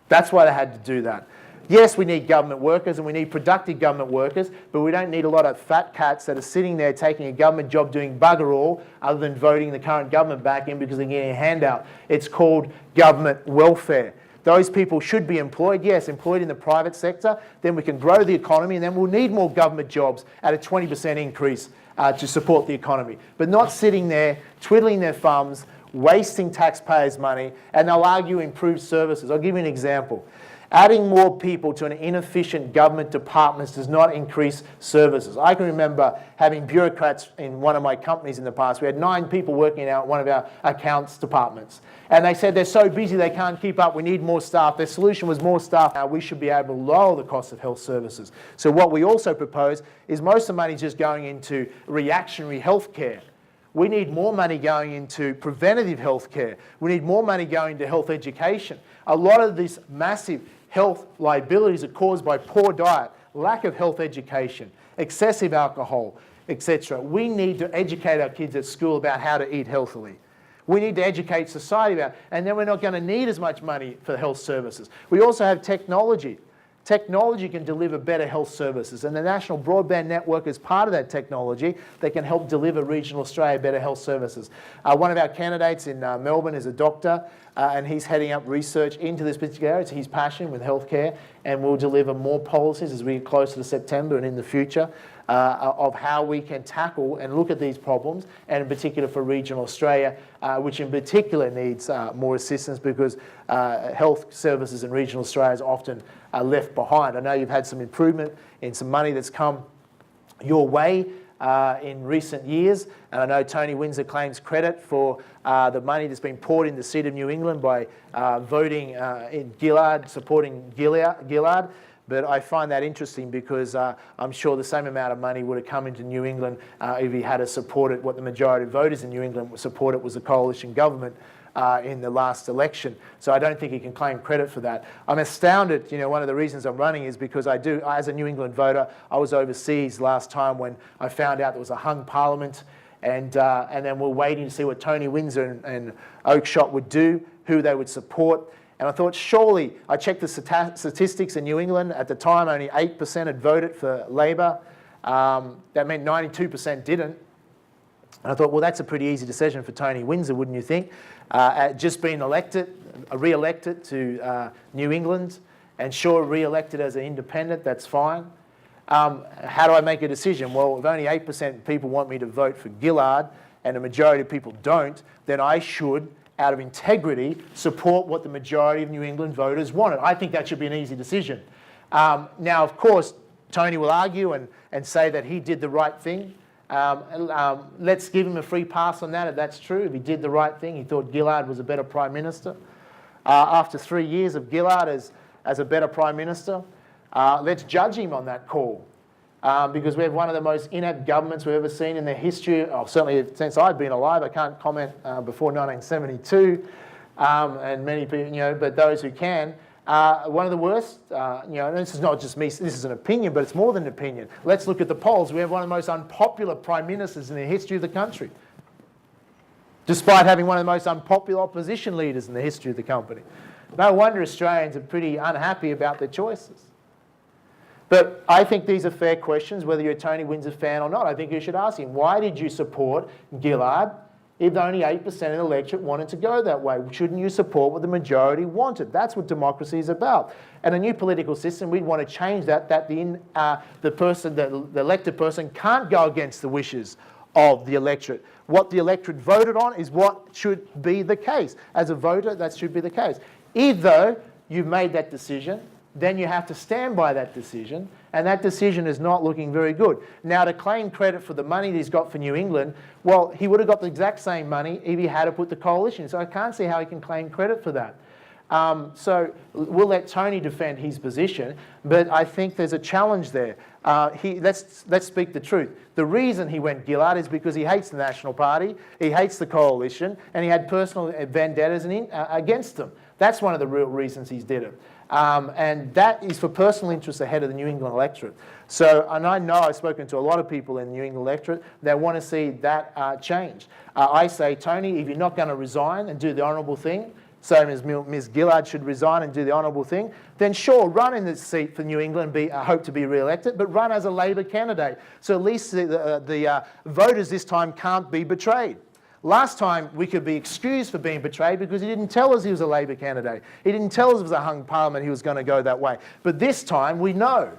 That's why they had to do that. Yes, we need government workers and we need productive government workers, but we don't need a lot of fat cats that are sitting there taking a government job doing bugger all other than voting the current government back in because they're getting a handout. It's called government welfare. Those people should be employed, yes, employed in the private sector, then we can grow the economy and then we'll need more government jobs at a 20% increase to support the economy. But not sitting there, twiddling their thumbs, wasting taxpayers' money, and they'll argue improved services. I'll give you an example. Adding more people to an inefficient government departments does not increase services. I can remember having bureaucrats in one of my companies in the past. We had 9 people working out one of our accounts departments. And they said they're so busy they can't keep up, we need more staff. Their solution was more staff. Now we should be able to lower the cost of health services. So what we also propose is most of the money is just going into reactionary health care. We need more money going into preventative health care. We need more money going to health education. A lot of these massive health liabilities are caused by poor diet, lack of health education, excessive alcohol, etc. We need to educate our kids at school about how to eat healthily. We need to educate society about it, and then we're not going to need as much money for health services. We also have technology. Technology can deliver better health services, and the National Broadband Network is part of that technology that can help deliver regional Australia better health services. One of our candidates in Melbourne is a doctor, and he's heading up research into this particular area. It's his passion with healthcare, and we'll deliver more policies as we get closer to September and in the future of how we can tackle and look at these problems, and in particular for regional Australia, which in particular needs more assistance because health services in regional Australia is often left behind. I know you've had some improvement in some money that's come your way in recent years, and I know Tony Windsor claims credit for the money that's been poured in the seat of New England by voting in Gillard, supporting Gillard. But I find that interesting because I'm sure the same amount of money would have come into New England if he had supported what the majority of voters in New England supported was the coalition government in the last election. So I don't think he can claim credit for that. I'm astounded, one of the reasons I'm running is because as a New England voter, I was overseas last time when I found out there was a hung parliament, and then we're waiting to see what Tony Windsor and Oakeshott would do, who they would support. And I thought, surely, I checked the statistics in New England. At the time, only 8% had voted for Labor. That meant 92% didn't. And I thought, well, that's a pretty easy decision for Tony Windsor, wouldn't you think? Just being re-elected to New England, and sure, re-elected as an independent, that's fine. How do I make a decision? Well, if only 8% of people want me to vote for Gillard, and the majority of people don't, then I should, out of integrity, support what the majority of New England voters wanted. I think that should be an easy decision. Now, of course, Tony will argue and say that he did the right thing. Let's give him a free pass on that if that's true. If he did the right thing, he thought Gillard was a better Prime Minister. After 3 years of Gillard as a better Prime Minister, let's judge him on that call. Because we have one of the most inept governments we've ever seen in the history, certainly since I've been alive. I can't comment before 1972, and many people, but those who can, one of the worst, and this is not just me, this is an opinion, but it's more than an opinion. Let's look at the polls. We have one of the most unpopular prime ministers in the history of the country, despite having one of the most unpopular opposition leaders in the history of the company. No wonder Australians are pretty unhappy about their choices. But I think these are fair questions, whether you're a Tony Windsor fan or not. I think you should ask him, why did you support Gillard if only 8% of the electorate wanted to go that way? Shouldn't you support what the majority wanted? That's what democracy is about. And a new political system, we'd want to change that the elected person can't go against the wishes of the electorate. What the electorate voted on is what should be the case. As a voter, that should be the case. Either you've made that decision, then you have to stand by that decision, and that decision is not looking very good. Now, to claim credit for the money that he's got for New England, well, he would have got the exact same money if he had to put the coalition. So I can't see how he can claim credit for that. So we'll let Tony defend his position, but I think there's a challenge there. Let's speak the truth. The reason he went Gillard is because he hates the National Party, he hates the coalition, and he had personal vendettas against them. That's one of the real reasons he did it. And that is for personal interests ahead of the New England electorate. So, and I know I've spoken to a lot of people in the New England electorate that want to see that change. I say, Tony, if you're not going to resign and do the honourable thing, same as Ms Gillard should resign and do the honourable thing, then sure, run in this seat for New England, hope to be re-elected, but run as a Labor candidate. So at least the voters this time can't be betrayed. Last time we could be excused for being betrayed because he didn't tell us he was a Labor candidate. He didn't tell us it was a hung parliament he was going to go that way. But this time we know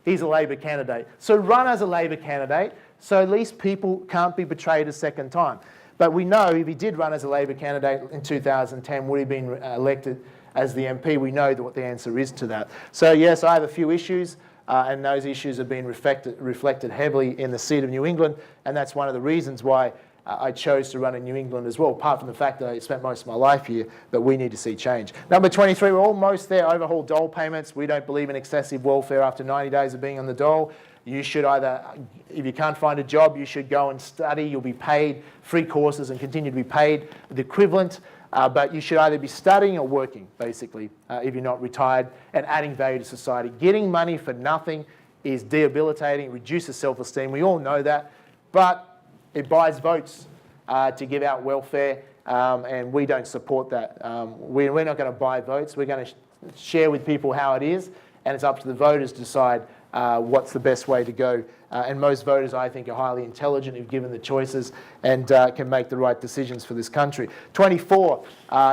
he's a Labor candidate. So run as a Labor candidate so at least people can't be betrayed a second time. But we know if he did run as a Labor candidate in 2010, would he have been elected as the MP, we know what the answer is to that. So yes, I have a few issues, and those issues have been reflected heavily in the seat of New England, and that's one of the reasons why I chose to run in New England as well, apart from the fact that I spent most of my life here, but we need to see change. Number 23, we're almost there. Overhaul dole payments. We don't believe in excessive welfare after 90 days of being on the dole. You should either, if you can't find a job, you should go and study. You'll be paid free courses and continue to be paid the equivalent, but you should either be studying or working, basically, if you're not retired, and adding value to society. Getting money for nothing is debilitating, reduces self-esteem. We all know that, but it buys votes to give out welfare, and we don't support that. We're not going to buy votes. We're going to share with people how it is, and it's up to the voters to decide what's the best way to go. And most voters, I think, are highly intelligent if given the choices and can make the right decisions for this country. 24,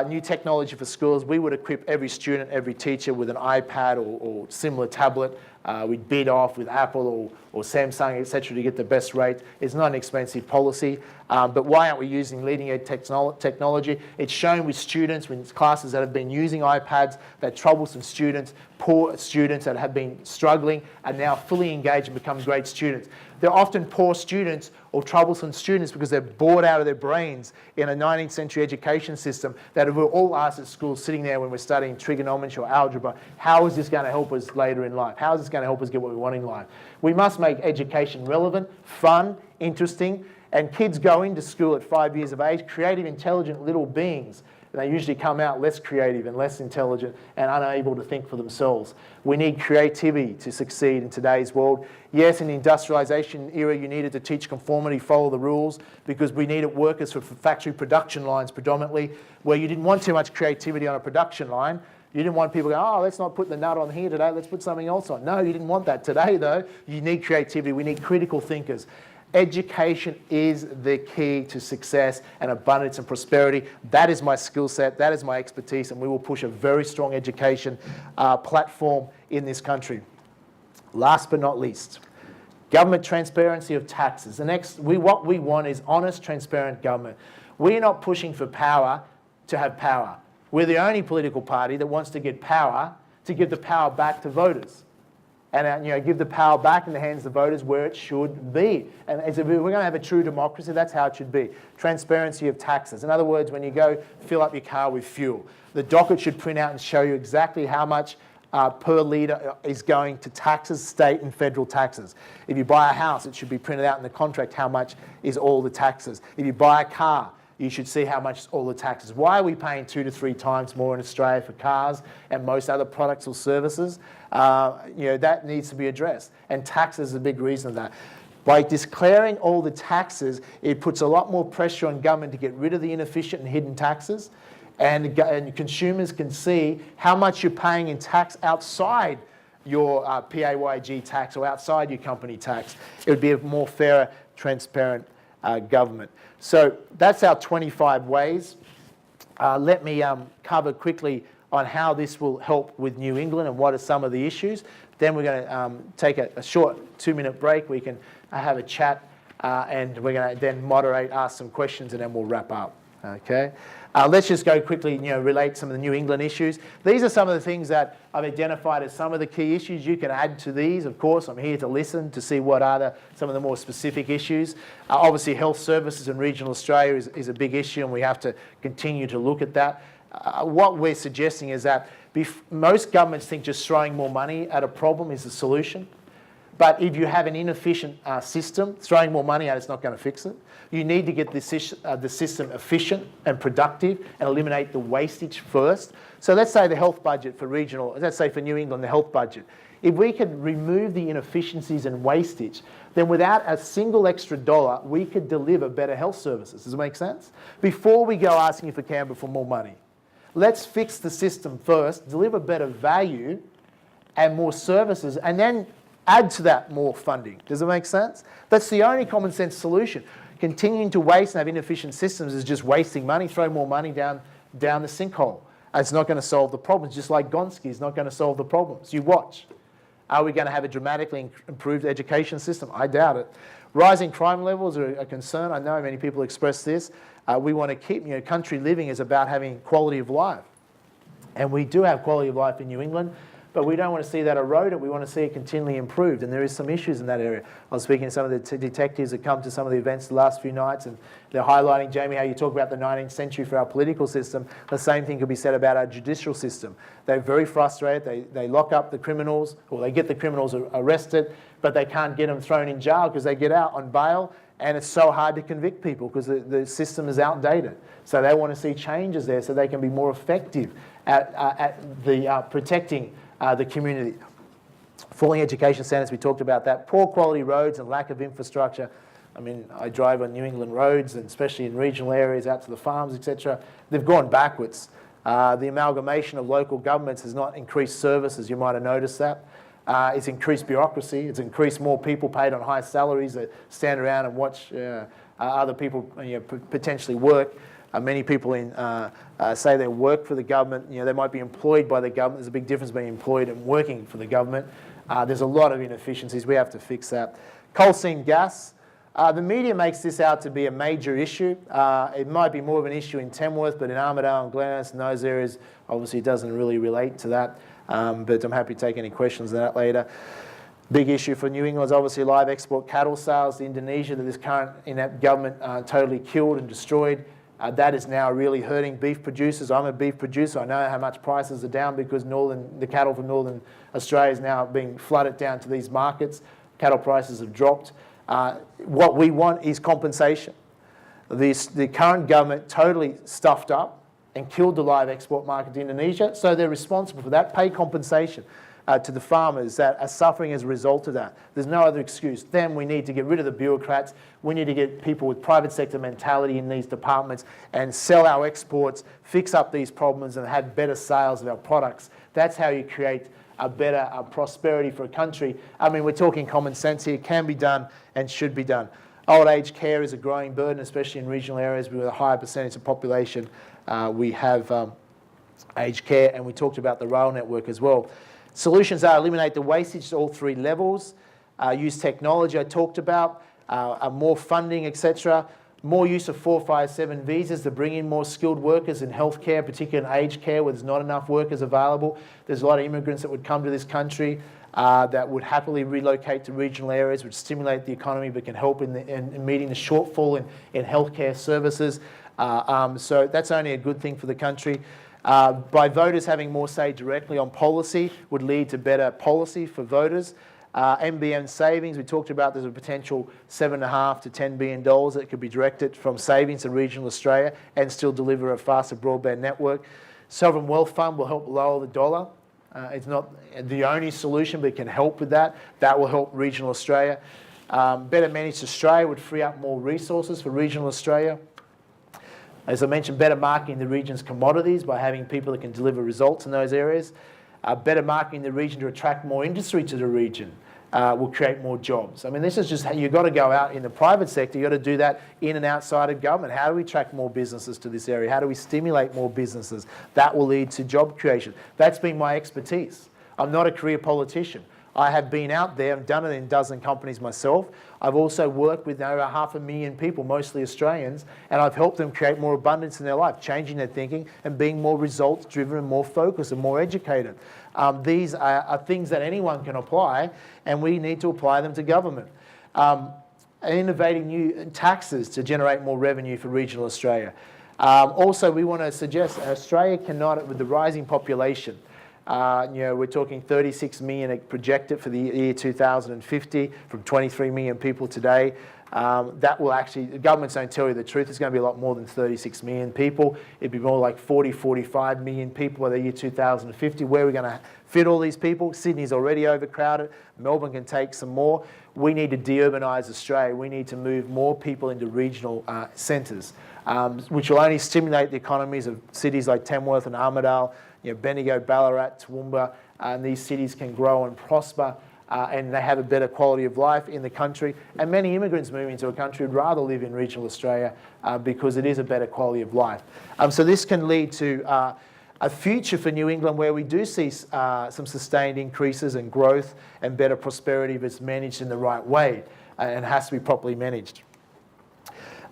new technology for schools. We would equip every student, every teacher with an iPad or similar tablet. We'd bid off with Apple or Samsung, etc., to get the best rate. It's not an expensive policy. But why aren't we using leading-edge technology? It's shown with students, with classes that have been using iPads, that troublesome students, poor students that have been struggling, are now fully engaged and become great students. They're often poor students or troublesome students because they're bored out of their brains in a 19th century education system that we're all asked at school, sitting there when we're studying trigonometry or algebra, how is this going to help us later in life? How is this going to help us get what we want in life? We must make education relevant, fun, interesting, and kids go into school at 5 years of age, creative, intelligent little beings. And they usually come out less creative and less intelligent and unable to think for themselves. We need creativity to succeed in today's world. Yes, in the industrialisation era, you needed to teach conformity, follow the rules, because we needed workers for factory production lines predominantly, where you didn't want too much creativity on a production line. You didn't want people going, oh, let's not put the nut on here today, let's put something else on. No, you didn't want that. Today, though, you need creativity. We need critical thinkers. Education is the key to success and abundance and prosperity. That is my skill set, that is my expertise, and we will push a very strong education platform in this country. Last but not least, government transparency of taxes. What we want is honest, transparent government. We're not pushing for power to have power. We're the only political party that wants to get power to give the power back to voters. And give the power back in the hands of the voters where it should be. And if we're going to have a true democracy, that's how it should be. Transparency of taxes. In other words, when you go fill up your car with fuel, the docket should print out and show you exactly how much per litre is going to taxes, state and federal taxes. If you buy a house, it should be printed out in the contract how much is all the taxes. If you buy a car, you should see how much is all the taxes. Why are we paying 2 to 3 times more in Australia for cars and most other products or services? That needs to be addressed. And taxes is a big reason of that. By declaring all the taxes, it puts a lot more pressure on government to get rid of the inefficient and hidden taxes. And consumers can see how much you're paying in tax outside your PAYG tax or outside your company tax. It would be a more fairer, transparent government. So that's our 25 ways. Let me cover quickly on how this will help with New England and what are some of the issues. Then we're going to take a short 2-minute break. We can have a chat and we're going to then moderate, ask some questions, and then we'll wrap up. Okay. Let's just go quickly, relate some of the New England issues. These are some of the things that I've identified as some of the key issues. You can add to these, of course. I'm here to listen to see what are some of the more specific issues. Obviously, health services in regional Australia is a big issue, and we have to continue to look at that. What we're suggesting is that most governments think just throwing more money at a problem is the solution. But if you have an inefficient system, throwing more money at it's not going to fix it. You need to get the system efficient and productive and eliminate the wastage first. So let's say the health budget for regional, let's say for New England, the health budget. If we could remove the inefficiencies and wastage, then without a single extra dollar, we could deliver better health services. Does it make sense? Before we go asking for Canberra for more money. Let's fix the system first, deliver better value and more services, and then add to that more funding. Does it make sense? That's the only common sense solution. Continuing to waste and have inefficient systems is just wasting money. Throw more money down the sinkhole. It's not going to solve the problems, just like Gonski is not going to solve the problems. You watch. Are we going to have a dramatically improved education system? I doubt it. Rising crime levels are a concern. I know many people express this. We want to keep, country living is about having quality of life. And we do have quality of life in New England, but we don't want to see that eroded. We want to see it continually improved, and there is some issues in that area. I was speaking to some of the detectives that come to some of the events the last few nights, and they're highlighting, Jamie, how you talk about the 19th century for our political system. The same thing could be said about our judicial system. They're very frustrated. They lock up the criminals, or they get the criminals arrested, but they can't get them thrown in jail because they get out on bail, and it's so hard to convict people because the system is outdated. So they want to see changes there so they can be more effective at protecting the community. Falling education standards, we talked about that. Poor quality roads and lack of infrastructure. I mean, I drive on New England roads, and especially in regional areas out to the farms, etc. They've gone backwards. The amalgamation of local governments has not increased services. You might have noticed that. It's increased bureaucracy. It's increased more people paid on high salaries that stand around and watch other people potentially work. Many people say they work for the government. They might be employed by the government. There's a big difference between employed and working for the government. There's a lot of inefficiencies. We have to fix that. Coal seam gas. The media makes this out to be a major issue. It might be more of an issue in Tamworth, but in Armidale and Glen Innes and those areas, obviously it doesn't really relate to that. But I'm happy to take any questions on that later. Big issue for New England is obviously live export cattle sales to Indonesia that this current inept government totally killed and destroyed. That is now really hurting beef producers. I'm a beef producer. I know how much prices are down because the cattle from northern Australia is now being flooded down to these markets. Cattle prices have dropped. What we want is compensation. The current government totally stuffed up and killed the live export market to Indonesia, so they're responsible for that. Pay compensation to the farmers that are suffering as a result of that. There's no other excuse. Then we need to get rid of the bureaucrats. We need to get people with private sector mentality in these departments and sell our exports, fix up these problems, and have better sales of our products. That's how you create a better prosperity for a country. I mean, we're talking common sense here. Can be done and should be done. Old age care is a growing burden, especially in regional areas with a higher percentage of population. We have aged care, and we talked about the rail network as well. Solutions are eliminate the wastage at all three levels, use technology I talked about, more funding, etc. More use of 457 visas to bring in more skilled workers in healthcare, particularly in aged care where there's not enough workers available. There's a lot of immigrants that would come to this country that would happily relocate to regional areas, which stimulate the economy but can help in meeting the shortfall in healthcare services. So that's only a good thing for the country. By voters having more say directly on policy would lead to better policy for voters. MBN savings, we talked about there's a potential $7.5 to $10 billion that could be directed from savings to regional Australia and still deliver a faster broadband network. Sovereign wealth fund will help lower the dollar. It's not the only solution, but it can help with that. That will help regional Australia. Better managed Australia would free up more resources for regional Australia. As I mentioned, better marketing the region's commodities by having people that can deliver results in those areas. Better marketing the region to attract more industry to the region will create more jobs. I mean, this is just how you've got to go out in the private sector. You've got to do that in and outside of government. How do we attract more businesses to this area? How do we stimulate more businesses? That will lead to job creation. That's been my expertise. I'm not a career politician. I have been out there and done it in a dozen companies myself. I've also worked with over 500,000 people, mostly Australians, and I've helped them create more abundance in their life, changing their thinking and being more results-driven and more focused and more educated. These are things that anyone can apply, and we need to apply them to government. Innovating new taxes to generate more revenue for regional Australia. Also, we want to suggest Australia cannot, with the rising population, we're talking 36 million projected for the year 2050 from 23 million people today. That will actually, the governments don't tell you the truth, it's going to be a lot more than 36 million people. It'd be more like 40, 45 million people by the year 2050. Where are we going to fit all these people? Sydney's already overcrowded. Melbourne can take some more. We need to de-urbanise Australia. We need to move more people into regional centres, which will only stimulate the economies of cities like Tamworth and Armidale, Bendigo, Ballarat, Toowoomba, and these cities can grow and prosper and they have a better quality of life in the country. And many immigrants moving to a country would rather live in regional Australia because it is a better quality of life. So this can lead to a future for New England where we do see some sustained increases in growth and better prosperity if it's managed in the right way and has to be properly managed.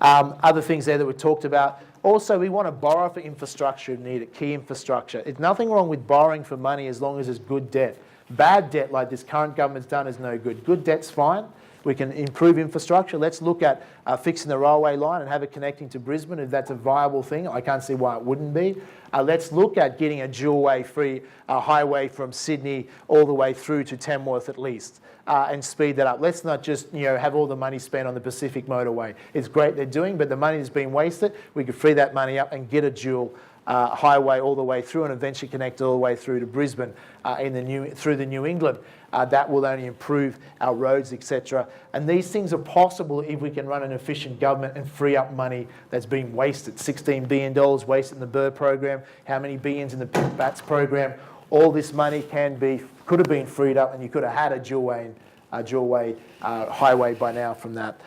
Other things there that we talked about, Also, we want to borrow for infrastructure if needed, key infrastructure. There's nothing wrong with borrowing for money as long as it's good debt. Bad debt, like this current government's done, is no good. Good debt's fine. We can improve infrastructure. Let's look at fixing the railway line and have it connecting to Brisbane if that's a viable thing. I can't see why it wouldn't be. Let's look at getting a dual-way free highway from Sydney all the way through to Tamworth at least, and speed that up. Let's not just have all the money spent on the Pacific motorway. It's great they're doing, but the money is being wasted. We could free that money up and get a dual highway all the way through and eventually connect all the way through to Brisbane through the New England. That will only improve our roads, etc. And these things are possible if we can run an efficient government and free up money that's being wasted. $16 billion wasted in the Burr program, how many billions in the Pink Bats program. All this money could have been freed up, and you could have had a dual-way highway by now from that.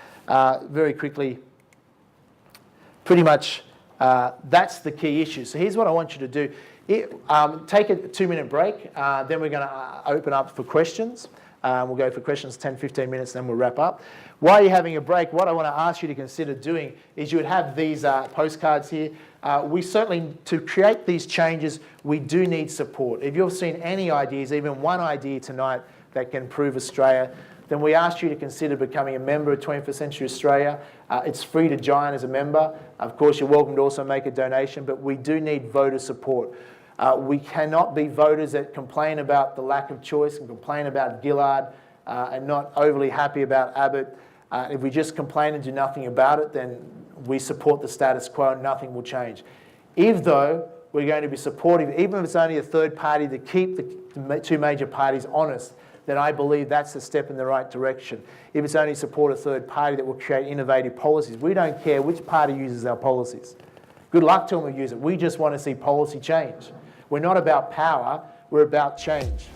Very quickly, pretty much that's the key issue. So here's what I want you to do. Take a 2-minute break, then we're going to open up for questions. We'll go for questions 10, 15 minutes, then we'll wrap up. While you're having a break, what I want to ask you to consider doing is you would have these postcards here. We certainly, to create these changes, we do need support. If you've seen any ideas, even one idea tonight that can improve Australia, then we ask you to consider becoming a member of 21st Century Australia. It's free to join as a member. Of course, you're welcome to also make a donation, but we do need voter support. We cannot be voters that complain about the lack of choice and complain about Gillard and not overly happy about Abbott. If we just complain and do nothing about it, then we support the status quo and nothing will change. If, though, we're going to be supportive, even if it's only a third party, to keep the two major parties honest, then I believe that's a step in the right direction. If it's only support a third party that will create innovative policies, we don't care which party uses our policies. Good luck to them who use it. We just want to see policy change. We're not about power, we're about change.